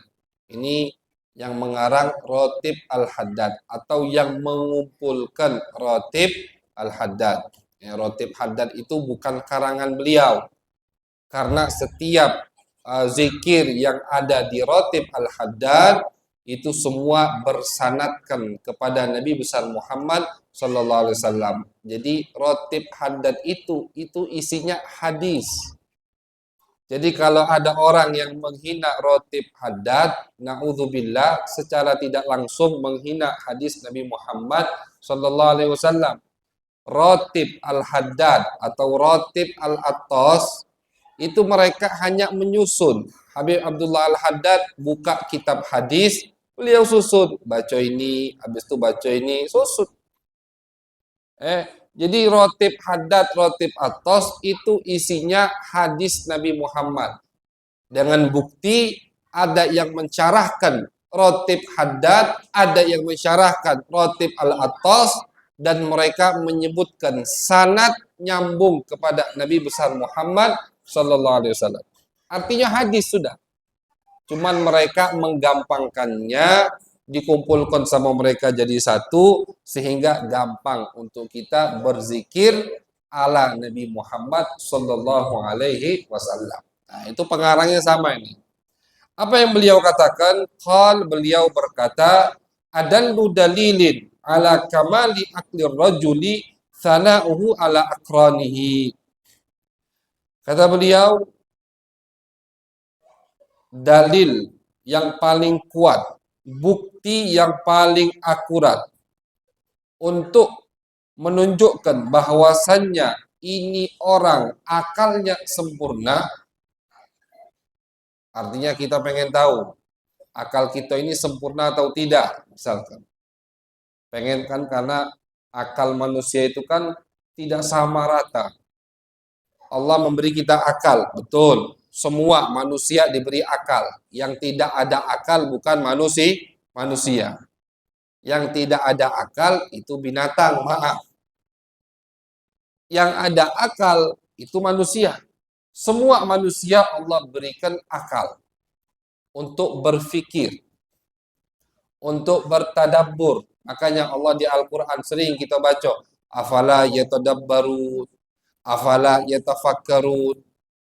Ini yang mengarang Rotib Al-Haddad atau yang mengumpulkan Rotib Al-Haddad. Rotib Haddad itu bukan karangan beliau. Karena setiap zikir yang ada di Rotib Al-Haddad itu semua bersanadkan kepada Nabi besar Muhammad sallallahu alaihi wasallam. Jadi Rotib Haddad itu isinya hadis. Jadi kalau ada orang yang menghina Rotib Haddad, na'udzubillah, secara tidak langsung menghina hadis Nabi Muhammad sallallahu alaihi wasallam. Rotib Al-Haddad atau Rotib Al-Attas itu mereka hanya menyusun. Habib Abdullah Al-Haddad buka kitab hadis, beliau susun, baca ini, habis itu baca ini, susun. Jadi Rotib Haddad, Rotib Attas itu isinya hadis Nabi Muhammad. Dengan bukti ada yang mensyarahkan Rotib Haddad, ada yang mensyarahkan Rotib Al-Attas, dan mereka menyebutkan sanad nyambung kepada Nabi besar Muhammad sallallahu alaihi wasallam. Artinya hadis sudah. Cuman mereka menggampangkannya, dikumpulkan sama mereka jadi satu sehingga gampang untuk kita berzikir ala Nabi Muhammad sallallahu alaihi wasallam. Nah, itu pengarangnya sama ini. Apa yang beliau katakan? Beliau berkata, adallu dalilin ala kamali aqli rajuli sana'uhu ala akranihi. Kata beliau, dalil yang paling kuat, bukti yang paling akurat untuk menunjukkan bahwasannya ini orang akalnya sempurna. Artinya kita pengen tahu akal kita ini sempurna atau tidak, misalkan. Pengen kan, karena akal manusia itu kan tidak sama rata. Allah memberi kita akal, betul. Semua manusia diberi akal. Yang tidak ada akal bukan manusia. Yang tidak ada akal itu binatang, maaf. Yang ada akal itu manusia. Semua manusia Allah berikan akal untuk berfikir, untuk bertadabbur. Makanya Allah di Al-Quran sering kita baca, afala yatadabbarun, afala yatafakkarun.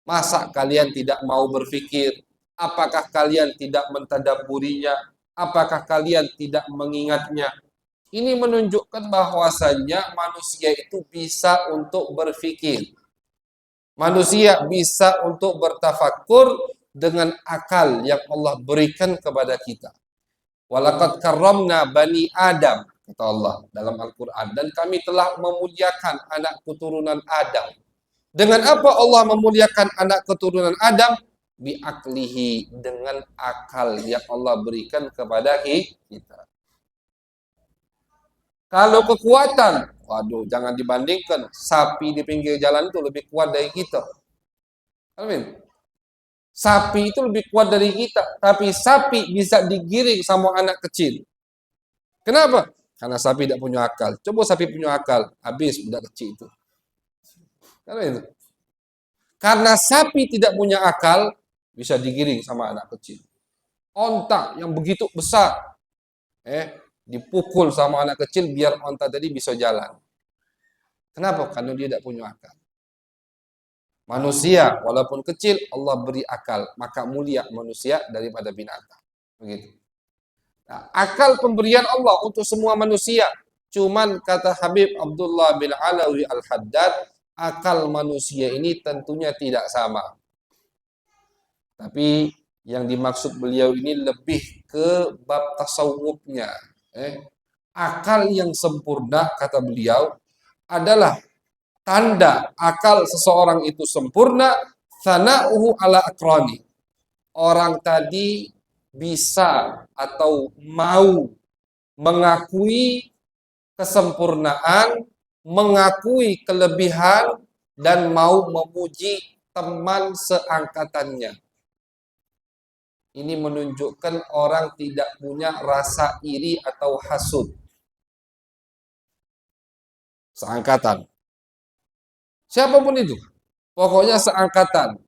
Masa kalian tidak mau berfikir? Apakah kalian tidak mentadabburinya? Apakah kalian tidak mengingatnya? Ini menunjukkan bahwasannya manusia itu bisa untuk berfikir. Manusia bisa untuk bertafakur dengan akal yang Allah berikan kepada kita. Walaqad karramna bani Adam, kata Allah dalam Al-Quran. Dan kami telah memuliakan anak keturunan Adam. Dengan apa Allah memuliakan anak keturunan Adam? Biaklihi, dengan akal yang Allah berikan kepada kita. Kalau kekuatan, waduh, jangan dibandingkan. Sapi di pinggir jalan itu lebih kuat dari kita. Amin. Sapi itu lebih kuat dari kita, tapi sapi bisa digiring sama anak kecil. Kenapa? Karena sapi tidak punya akal. Coba sapi punya akal, habis budak kecil itu. Karena itu. Karena sapi tidak punya akal, bisa digiring sama anak kecil. Onta yang begitu besar, dipukul sama anak kecil biar onta tadi bisa jalan. Kenapa? Karena dia tidak punya akal. Manusia walaupun kecil Allah beri akal, maka mulia manusia daripada binatang. Begitu. Nah, akal pemberian Allah untuk semua manusia. Cuman kata Habib Abdullah bin Alawi Al-Haddad, akal manusia ini tentunya tidak sama. Tapi yang dimaksud beliau ini lebih ke bab tasawufnya. Akal yang sempurna, kata beliau, adalah tanda akal seseorang itu sempurna, sana'uhu ala akrani. Orang tadi bisa atau mau mengakui kesempurnaan, mengakui kelebihan, dan mau memuji teman seangkatannya. Ini menunjukkan orang tidak punya rasa iri atau hasud. Seangkatan. Siapapun itu. Pokoknya seangkatan.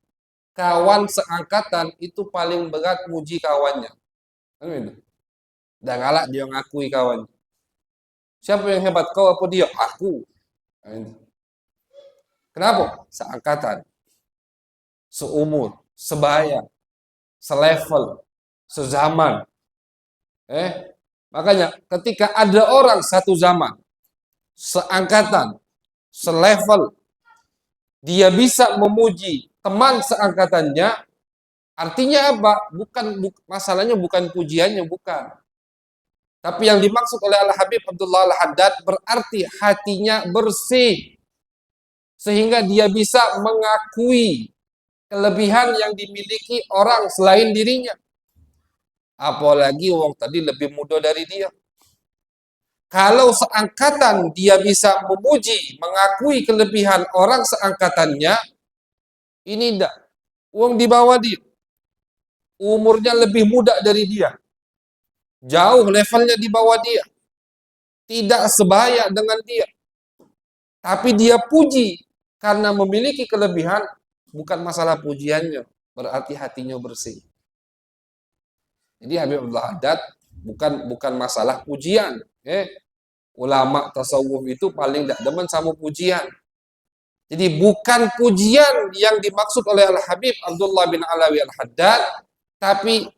Kawan seangkatan itu paling berat muji kawannya. Dan galak dia ngakui kawannya. Siapa yang hebat? Kau apa dia? Aku. Kenapa? Seangkatan. Seumur. Sebaya. Selevel. Sezaman. Makanya ketika ada orang satu zaman, seangkatan, selevel, dia bisa memuji teman seangkatannya, artinya apa? Masalahnya bukan pujiannya, bukan. Tapi yang dimaksud oleh Al-Habib Abdullah Al-Haddad berarti hatinya bersih, sehingga dia bisa mengakui kelebihan yang dimiliki orang selain dirinya. Apalagi orang tadi lebih muda dari dia. Kalau seangkatan dia bisa memuji, mengakui kelebihan orang seangkatannya, ini enggak. Uang di bawah dia. Umurnya lebih muda dari dia. Jauh levelnya di bawah dia. Tidak sebaya dengan dia. Tapi dia puji karena memiliki kelebihan, bukan masalah pujiannya. Berarti hatinya bersih. Jadi Habib Abdullah Haddad bukan masalah pujian. Ulama tasawuf itu paling tidak demen sama pujian. Jadi bukan pujian yang dimaksud oleh Al-Habib Abdullah bin Alawi Al-Haddad, tapi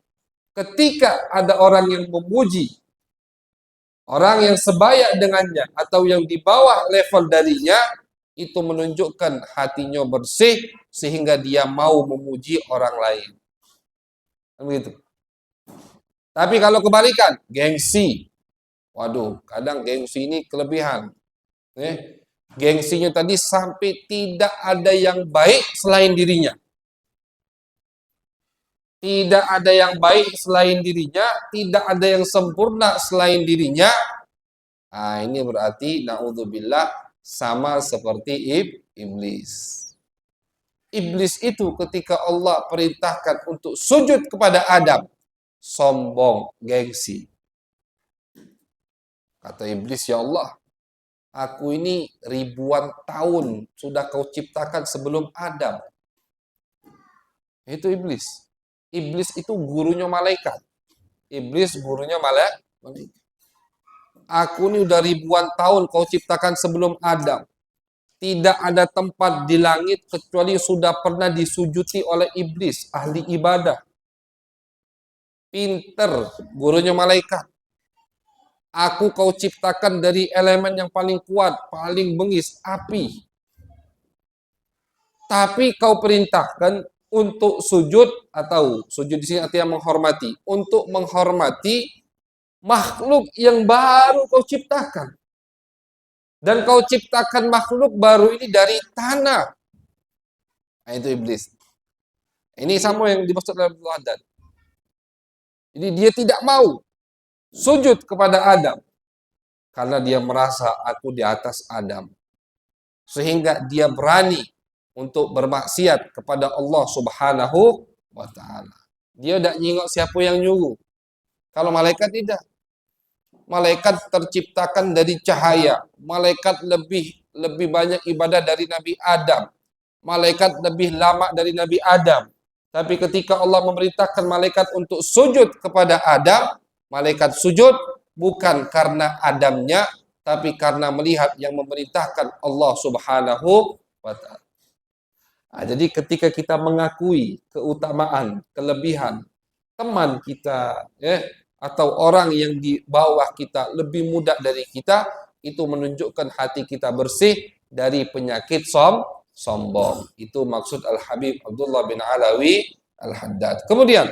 ketika ada orang yang memuji orang yang sebaya dengannya atau yang di bawah level darinya, itu menunjukkan hatinya bersih sehingga dia mau memuji orang lain. Begitu. Tapi kalau kebalikan, gengsi. Waduh, kadang gengsi ini kelebihan. Gengsinya tadi sampai tidak ada yang baik selain dirinya. Tidak ada yang baik selain dirinya, tidak ada yang sempurna selain dirinya. Nah, ini berarti naudzubillah sama seperti iblis. Iblis itu ketika Allah perintahkan untuk sujud kepada Adam, sombong, gengsi. Kata iblis, ya Allah, aku ini ribuan tahun sudah kau ciptakan sebelum Adam. Itu iblis. Iblis itu gurunya malaikat. Iblis gurunya malaikat. Aku ini udah ribuan tahun kau ciptakan sebelum Adam. Tidak ada tempat di langit kecuali sudah pernah disujuti oleh iblis, ahli ibadah. Pinter, gurunya malaikat. Aku kau ciptakan dari elemen yang paling kuat, paling bengis, api. Tapi kau perintahkan untuk sujud, atau sujud di sini artinya menghormati, untuk menghormati makhluk yang baru kau ciptakan. Dan kau ciptakan makhluk baru ini dari tanah. Nah, itu iblis. Ini sama yang dimaksud oleh Abdullah Haddad. Jadi dia tidak mau sujud kepada Adam karena dia merasa aku di atas Adam. Sehingga dia berani untuk bermaksiat kepada Allah Subhanahu wa taala. Dia tidak nyingok siapa yang nyuruh. Kalau malaikat tidak. Malaikat terciptakan dari cahaya. Malaikat lebih banyak ibadah dari Nabi Adam. Malaikat lebih lama dari Nabi Adam. Tapi ketika Allah memerintahkan malaikat untuk sujud kepada Adam, malaikat sujud bukan karena Adamnya, tapi karena melihat yang memerintahkan Allah Subhanahu wa taala. Jadi ketika kita mengakui keutamaan, kelebihan teman kita, atau orang yang di bawah kita lebih muda dari kita, itu menunjukkan hati kita bersih dari penyakit sombong. Itu maksud Al-Habib Abdullah bin Alawi Al-Haddad. Kemudian,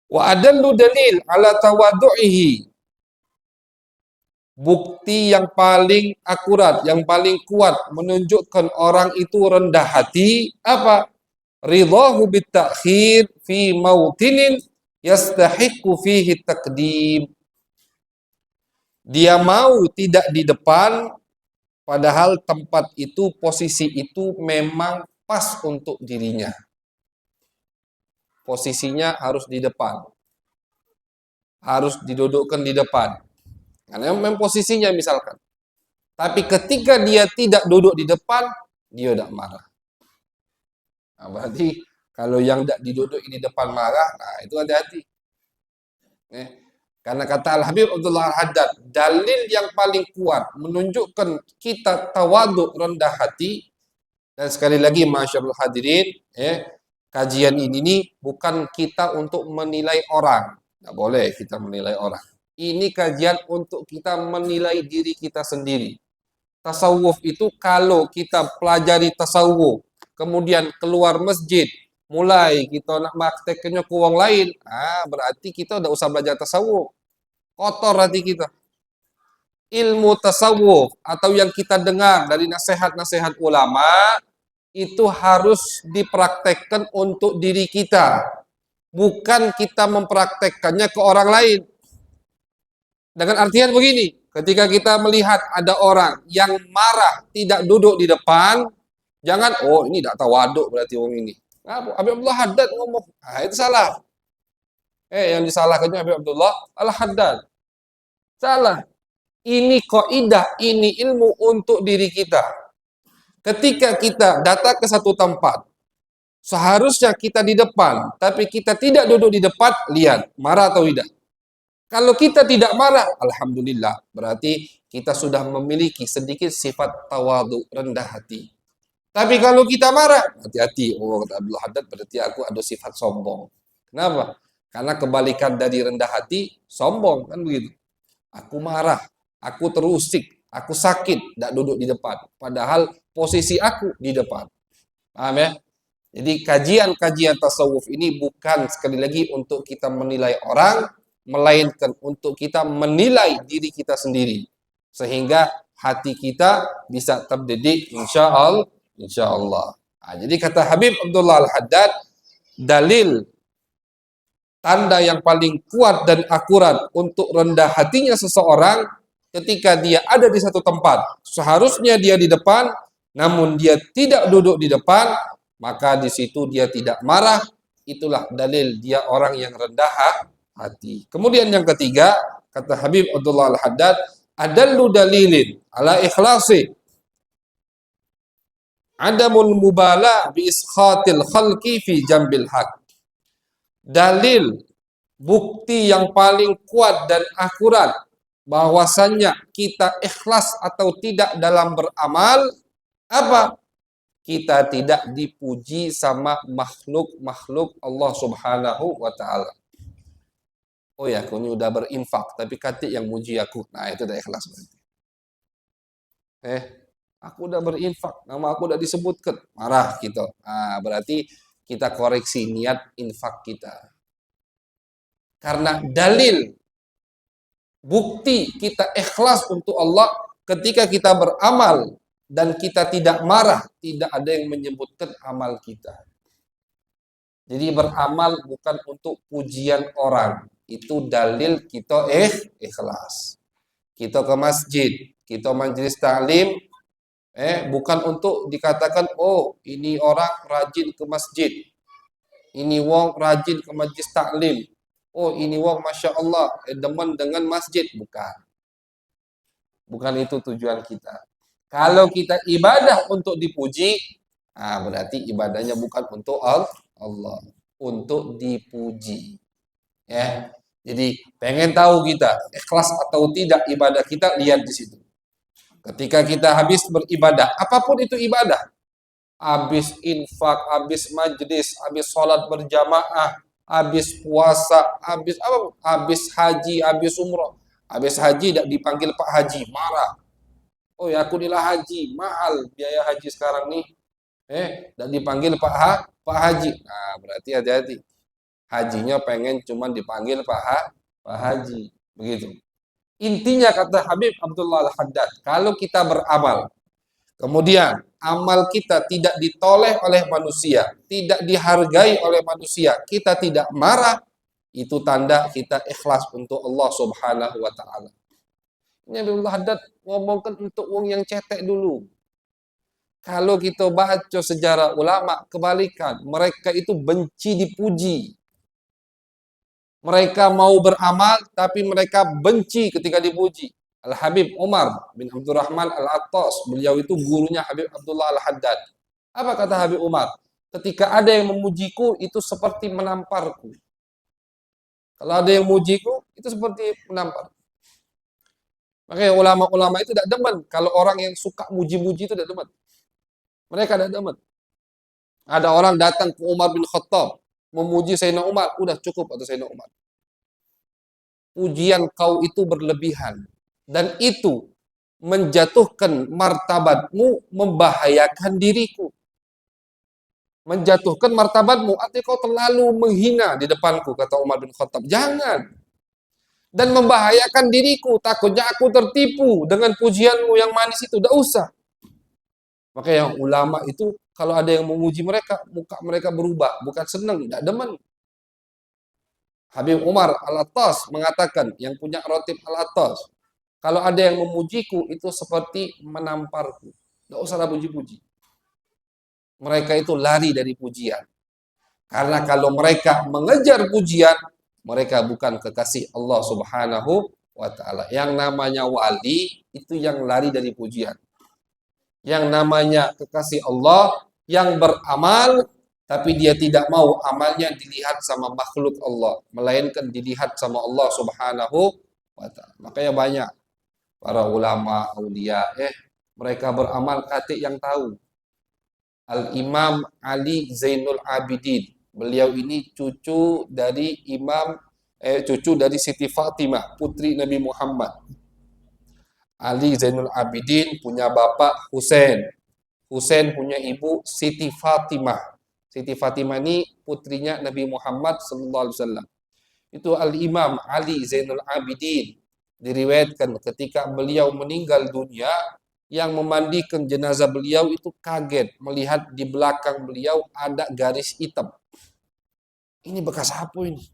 wa adallu dalil ala tawadu'ihi. Bukti yang paling akurat, yang paling kuat menunjukkan orang itu rendah hati apa? Ridahu bitakhir fi mautinin yastahiqu fihi taqdim. Dia mau tidak di depan padahal tempat itu, posisi itu memang pas untuk dirinya. Posisinya harus di depan. Harus didudukkan di depan. Karena memang posisinya misalkan. Tapi ketika dia tidak duduk di depan, dia tidak marah. Nah, berarti kalau yang tidak diduduk di depan marah, nah itu hati-hati. Karena kata Al-Habib Abdullah Al-Haddad, dalil yang paling kuat menunjukkan kita tawaduk, rendah hati. Dan sekali lagi, masyaallah hadirin, kajian ini bukan kita untuk menilai orang. Tidak boleh kita menilai orang. Ini kajian untuk kita menilai diri kita sendiri. Tasawuf itu kalau kita pelajari tasawuf, kemudian keluar masjid, mulai kita nak prakteknya ke orang lain, berarti kita udah usah belajar tasawuf. Kotor hati kita. Ilmu tasawuf atau yang kita dengar dari nasihat-nasihat ulama itu harus dipraktekkan untuk diri kita. Bukan kita mempraktekkannya ke orang lain. Dengan artian begini, ketika kita melihat ada orang yang marah tidak duduk di depan, jangan, oh ini tidak tawaduk berarti orang ini. Habib Abdullah Haddad ngomong, itu salah. Yang disalahkannya Habib Abdullah Al-Haddad. Salah. Ini kaidah, ini ilmu untuk diri kita. Ketika kita datang ke satu tempat, seharusnya kita di depan, tapi kita tidak duduk di depan, lihat, marah atau tidak. Kalau kita tidak marah, alhamdulillah, berarti kita sudah memiliki sedikit sifat tawadhu, rendah hati. Tapi kalau kita marah, hati-hati. Oh, kata Abdul Haddad, berarti aku ada sifat sombong. Kenapa? Karena kebalikan dari rendah hati, sombong, kan begitu. Aku marah, aku terusik, aku sakit, tidak duduk di depan. Padahal posisi aku di depan. Paham ya? Jadi kajian-kajian tasawuf ini bukan sekali lagi untuk kita menilai orang, melainkan untuk kita menilai diri kita sendiri. Sehingga hati kita bisa terdidik insya Allah. Jadi kata Habib Abdullah Al-Haddad, dalil tanda yang paling kuat dan akurat untuk rendah hatinya seseorang ketika dia ada di satu tempat. Seharusnya dia di depan, namun dia tidak duduk di depan, maka di situ dia tidak marah. Itulah dalil dia orang yang rendah hati. Kemudian yang ketiga, kata Habib Abdullah Al-Haddad, adallu dalilin ala ikhlasi adamul mubala bi iskhatil khalqi fi jambil haq. Dalil, bukti yang paling kuat dan akurat bahwasannya kita ikhlas atau tidak dalam beramal, apa? Kita tidak dipuji sama makhluk-makhluk Allah Subhanahu wa Ta'ala. Oh ya, aku ini udah berinfak, tapi katik yang muji aku. Nah, itu udah ikhlas berarti. Aku udah berinfak, nama aku udah disebutkan. Marah gitu. Nah, berarti kita koreksi niat infak kita. Karena dalil, bukti kita ikhlas untuk Allah ketika kita beramal dan kita tidak marah, tidak ada yang menyebutkan amal kita. Jadi beramal bukan untuk pujian orang. Itu dalil kita ikhlas. Kita ke masjid, kita majelis ta'lim, bukan untuk dikatakan, oh ini orang rajin ke masjid, ini wong rajin ke majelis ta'lim, oh ini wong masya Allah demen dengan masjid. Bukan itu tujuan kita. Kalau kita ibadah untuk dipuji, berarti ibadahnya bukan untuk Allah, untuk dipuji. Ya, jadi pengen tahu kita ikhlas atau tidak ibadah kita, lihat di situ. Ketika kita habis beribadah, apapun itu ibadah, habis infak, habis majlis, habis sholat berjamaah, habis puasa, habis apa? Habis haji, habis umroh. Habis haji tidak dipanggil Pak Haji, marah. Oh ya aku inilah haji, mahal biaya haji sekarang nih. Dan dipanggil Pak Haji. Nah, berarti hati-hati. Hajinya pengen cuman dipanggil Pak Haji. Begitu. Intinya kata Habib Abdullah Al-Haddad, kalau kita beramal, kemudian amal kita tidak ditoleh oleh manusia, tidak dihargai oleh manusia, kita tidak marah, itu tanda kita ikhlas untuk Allah Subhanahu wa taala. Ini Abdullah Haddad ngomongkan untuk wong yang cetek dulu. Kalau kita baca sejarah ulama, kebalikan. Mereka itu benci dipuji. Mereka mau beramal, tapi mereka benci ketika dipuji. Al-Habib Umar bin Abdurrahman Al-Attas, beliau itu gurunya Habib Abdullah Al-Haddad. Apa kata Habib Umar? Ketika ada yang memujiku, itu seperti menamparku. Kalau ada yang memujiku, itu seperti menampar. Makanya ulama-ulama itu tidak demen. Kalau orang yang suka muji-muji itu tidak demen. Mereka tidak demen. Ada orang datang ke Umar bin Khattab, memuji Sayyidina Umar, udah cukup atau Sayyidina Umar. Pujian kau itu berlebihan. Dan itu menjatuhkan martabatmu, membahayakan diriku. Menjatuhkan martabatmu, artinya kau terlalu menghina di depanku, kata Umar bin Khattab. Jangan. Dan membahayakan diriku, takutnya aku tertipu dengan pujianmu yang manis itu. Tidak usah. Makanya yang ulama itu, kalau ada yang memuji mereka, muka mereka berubah. Bukan senang, tidak demen. Habib Umar Al-Attas mengatakan, yang punya rotib Al-Attas, kalau ada yang memujiku, itu seperti menamparku. Tidak usah puji-puji. Mereka itu lari dari pujian. Karena kalau mereka mengejar pujian, mereka bukan kekasih Allah Subhanahu wa ta'ala. Yang namanya wali, itu yang lari dari pujian. Yang namanya kekasih Allah, yang beramal, tapi dia tidak mau amalnya dilihat sama makhluk Allah, melainkan dilihat sama Allah Subhanahu wa ta'ala. Makanya banyak para ulama, aulia, mereka beramal katik yang tahu. Al-Imam Ali Zainul Abidin. Beliau ini cucu dari Siti Fatimah, putri Nabi Muhammad. Ali Zainul Abidin punya bapak Husain. Husain punya ibu Siti Fatimah. Siti Fatimah ini putrinya Nabi Muhammad sallallahu alaihi wasallam. Itu Al-Imam Ali Zainul Abidin. Diriwayatkan ketika beliau meninggal dunia, yang memandikan jenazah beliau itu kaget melihat di belakang beliau ada garis hitam. Ini bekas apa ini?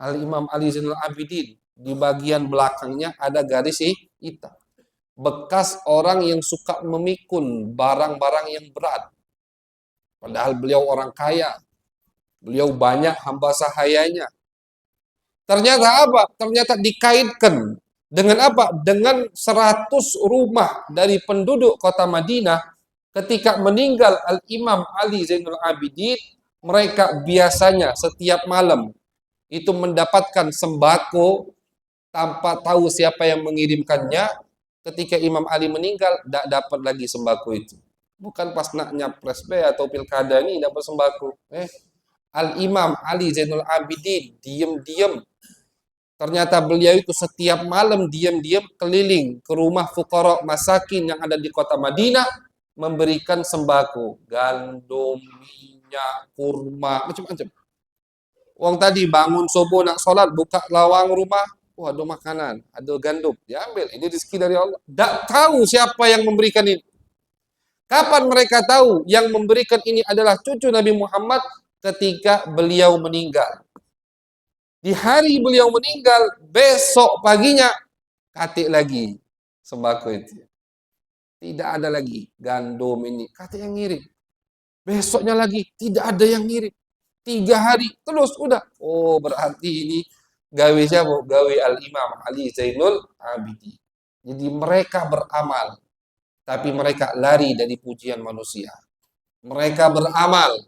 Al-Imam Ali Zainul Abidin, di bagian belakangnya ada garis hitam. Bekas orang yang suka memikul barang-barang yang berat. Padahal beliau orang kaya. Beliau banyak hamba sahayanya. Ternyata apa? Ternyata dikaitkan dengan apa? Dengan 100 rumah dari penduduk kota Madinah. Ketika meninggal Al-Imam Ali Zainul Abidin, mereka biasanya setiap malam itu mendapatkan sembako tanpa tahu siapa yang mengirimkannya. Ketika Imam Ali meninggal, tidak dapat lagi sembako itu. Bukan pas nak nyapres atau pilkada ini dapat sembako. Al-Imam Ali Zainul Abidin diam-diam. Ternyata beliau itu setiap malam diam-diam keliling ke rumah fuqara masakin yang ada di kota Madinah, memberikan sembako, gandum, minyak, kurma, macam-macam. Wong tadi bangun subuh nak sholat, buka lawang rumah, ada makanan, ada gandum, diambil. Ini rezeki dari Allah. Tak tahu siapa yang memberikan ini. Kapan mereka tahu yang memberikan ini adalah cucu Nabi Muhammad? Ketika beliau meninggal. Di hari beliau meninggal, besok paginya katik lagi sembako itu. Tidak ada lagi gandum ini, katik yang ngirim. Besoknya lagi tidak ada yang ngirim. 3 hari terus udah. Oh, berarti ini gawe siapa? Gawe Al-Imam Ali Zainul Abidin. Jadi mereka beramal, tapi mereka lari dari pujian manusia. Mereka beramal,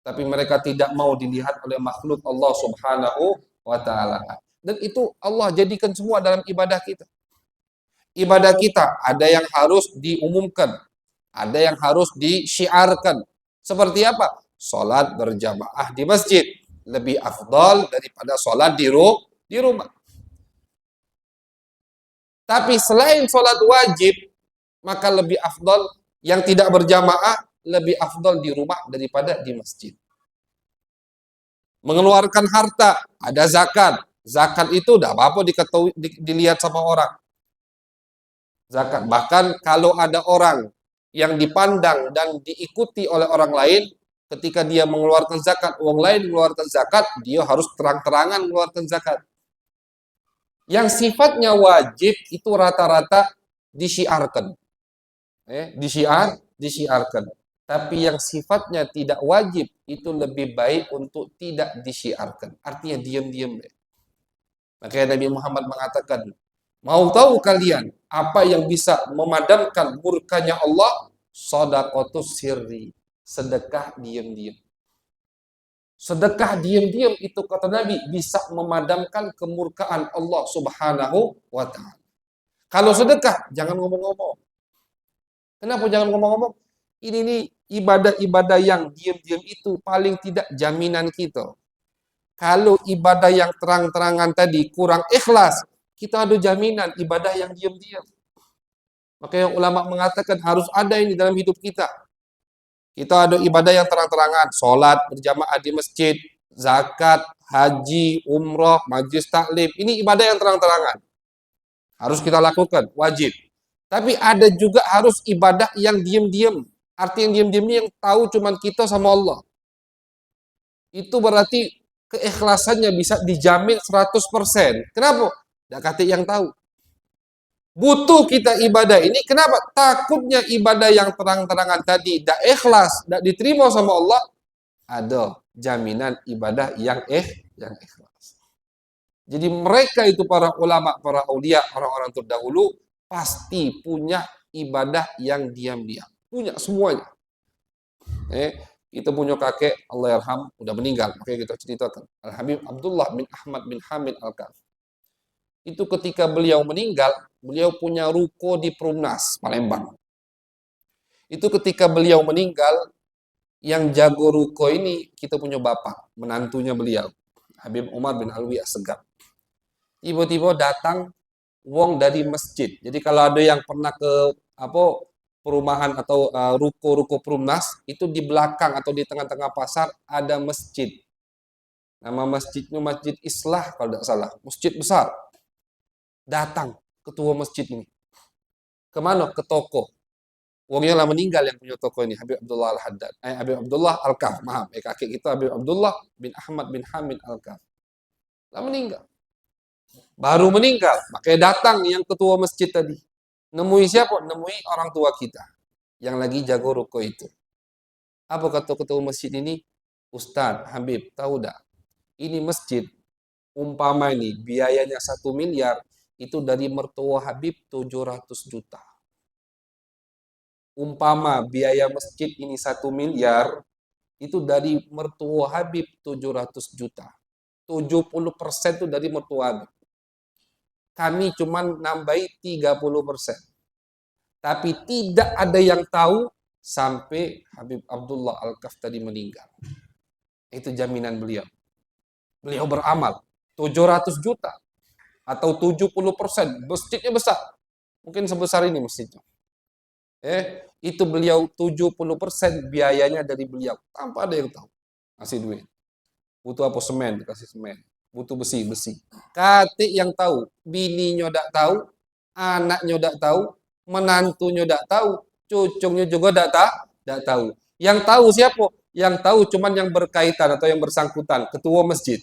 tapi mereka tidak mau dilihat oleh makhluk Allah Subhanahu wa ta'ala. Dan itu Allah jadikan semua dalam ibadah kita. Ibadah kita ada yang harus diumumkan, Ada yang harus disyiarkan. Seperti apa? Sholat berjamaah di masjid. Lebih afdal daripada sholat di rumah. Tapi selain sholat wajib, maka lebih afdal yang tidak berjamaah, lebih afdal di rumah daripada di masjid. Mengeluarkan harta, ada zakat. Zakat itu udah apa-apa dilihat sama orang. Zakat. Bahkan kalau ada orang yang dipandang dan diikuti oleh orang lain, ketika dia mengeluarkan zakat, orang lain mengeluarkan zakat, dia harus terang-terangan mengeluarkan zakat. Yang sifatnya wajib itu rata-rata disyiarkan. Disiarkan. Tapi yang sifatnya tidak wajib itu lebih baik untuk tidak disyiarkan. Artinya diam-diam. Makanya Nabi Muhammad mengatakan, mau tahu kalian apa yang bisa memadamkan murkanya Allah? Shadaqatus sirri, sedekah diam-diam. Sedekah diam-diam itu kata Nabi bisa memadamkan kemurkaan Allah Subhanahu wa taala. Kalau sedekah jangan ngomong-ngomong. Kenapa jangan ngomong-ngomong? Ini nih ibadah-ibadah yang diam-diam itu paling tidak jaminan kita. Kalau ibadah yang terang-terangan tadi kurang ikhlas, kita ada jaminan ibadah yang diam-diam. Makanya ulama mengatakan harus ada ini dalam hidup kita. Kita ada ibadah yang terang-terangan, sholat berjamaah di masjid, zakat, haji, umroh, majlis taklim. Ini ibadah yang terang-terangan. Harus kita lakukan, wajib. Tapi ada juga harus ibadah yang diam-diam. Arti yang diam-diam ini yang tahu cuman kita sama Allah. Itu berarti keikhlasannya bisa dijamin 100%. Kenapa? Tidak kata yang tahu. Butuh kita ibadah ini, kenapa? Takutnya ibadah yang terang-terangan tadi tidak ikhlas, tidak diterima sama Allah, ada jaminan ibadah yang ikhlas. Jadi mereka itu para ulama, para aulia, orang-orang terdahulu pasti punya ibadah yang diam-diam. Punya semuanya. Kita punya kakek, Allah yarham, udah meninggal. Makanya kita ceritakan. Al-Habib Abdullah bin Ahmad bin Hamid Al-Kaf. Itu ketika beliau meninggal, beliau punya ruko di Perumnas, Palembang. Itu ketika beliau meninggal, yang jago ruko ini kita punya bapak, menantunya beliau, Habib Umar bin Alwi Assegaf. Tiba-tiba datang wong dari masjid. Jadi kalau ada yang pernah ke perumahan atau ruko-ruko Perumnas, itu di belakang atau di tengah-tengah pasar ada masjid. Nama masjidnya Masjid Islah kalau tidak salah, masjid besar. Datang ketua masjid ini. Kemana? Ke toko. Wongnya lah meninggal yang punya toko ini, Habib Abdullah Al-Haddad. Habib Abdullah Al-Kaf, maaf. Kakek kita Habib Abdullah bin Ahmad bin Hamid Al-Kaf. Lah meninggal. Baru meninggal, makanya datang yang ketua masjid tadi. Nemui siapa? Nemui orang tua kita yang lagi jago ruko itu. Apa kata ketua masjid ini? Ustadz, Habib, tahu tak? Ini masjid, umpama ini biayanya 1 miliar, itu dari mertua Habib 700 juta. Umpama biaya masjid ini 1 miliar, itu dari mertua Habib 700 juta. 70% itu dari mertua Habib. Kami cuma nambahi 30%. Tapi tidak ada yang tahu sampai Habib Abdullah Al-Kaf tadi meninggal. Itu jaminan beliau. Beliau beramal 700 juta atau 70%. Masjidnya besar. Mungkin sebesar ini masjidnya. Itu beliau 70% biayanya dari beliau. Tanpa ada yang tahu. Kasih duit. Butuh apa? Semen, dikasih semen. Butuh besi. Katik yang tahu. Bininya tidak tahu. Anaknya tidak tahu. Menantunya tidak tahu. Cucunya juga tidak tahu. Yang tahu siapa? Yang tahu cuman yang berkaitan atau yang bersangkutan. Ketua masjid.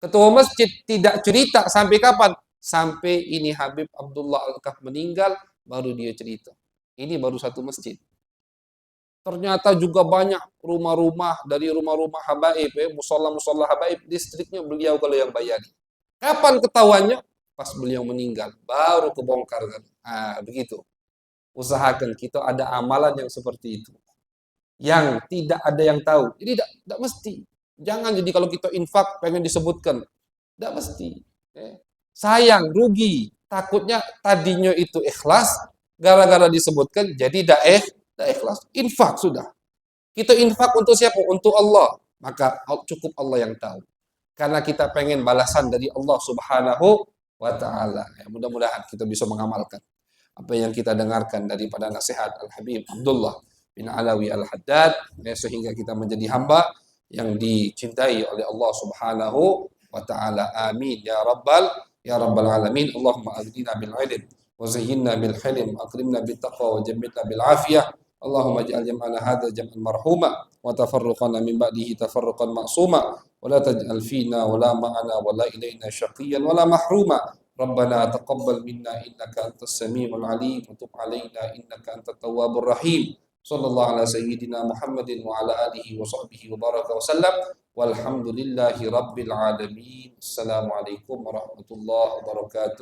Ketua masjid tidak cerita sampai kapan? Sampai ini Habib Abdullah Al-Kaf meninggal, baru dia cerita. Ini baru satu masjid. Ternyata juga banyak rumah-rumah dari rumah-rumah habaib, musola-musola habaib, listriknya beliau kalau yang bayari. Kapan ketahuannya? Pas beliau meninggal, baru kebongkar kan. Begitu. Usahakan kita ada amalan yang seperti itu. Yang tidak ada yang tahu. Jadi tidak mesti. Jangan jadi kalau kita infak pengen disebutkan. Tidak mesti. Sayang, rugi. Takutnya tadinya itu ikhlas, Gara-gara disebutkan jadi dah ikhlas. Infak sudah. Kita infak untuk siapa? Untuk Allah. Maka cukup Allah yang tahu. Karena kita pengen balasan dari Allah Subhanahu wa taala. Ya, mudah-mudahan kita bisa mengamalkan apa yang kita dengarkan daripada nasihat Al-Habib Abdullah bin Alawi Al-Haddad, ya, sehingga kita menjadi hamba yang dicintai oleh Allah Subhanahu wa taala. Amin ya rabbal alamin. Allahumma aghnina bil ilm wa zayyinna bil hilm, akrimna bit taqwa wa jammilna bil afiyah. Allahumma ij'al jam'ana hadza jam'an marhuma wa tafarruqana min ba'dihi tafarruqan ma'suma wa la taj'al fina wa la ma'ana wa la ilaina syaqiyyan wa la mahruma. ربنا تقبل منا إنك أنت السميع العليم وتب علينا إنك أنت التواب الرحيم صلى الله على سيدنا محمد وعلى آله وصحبه وبارك وسلم والحمد لله رب العالمين. السلام عليكم ورحمة الله وبركاته.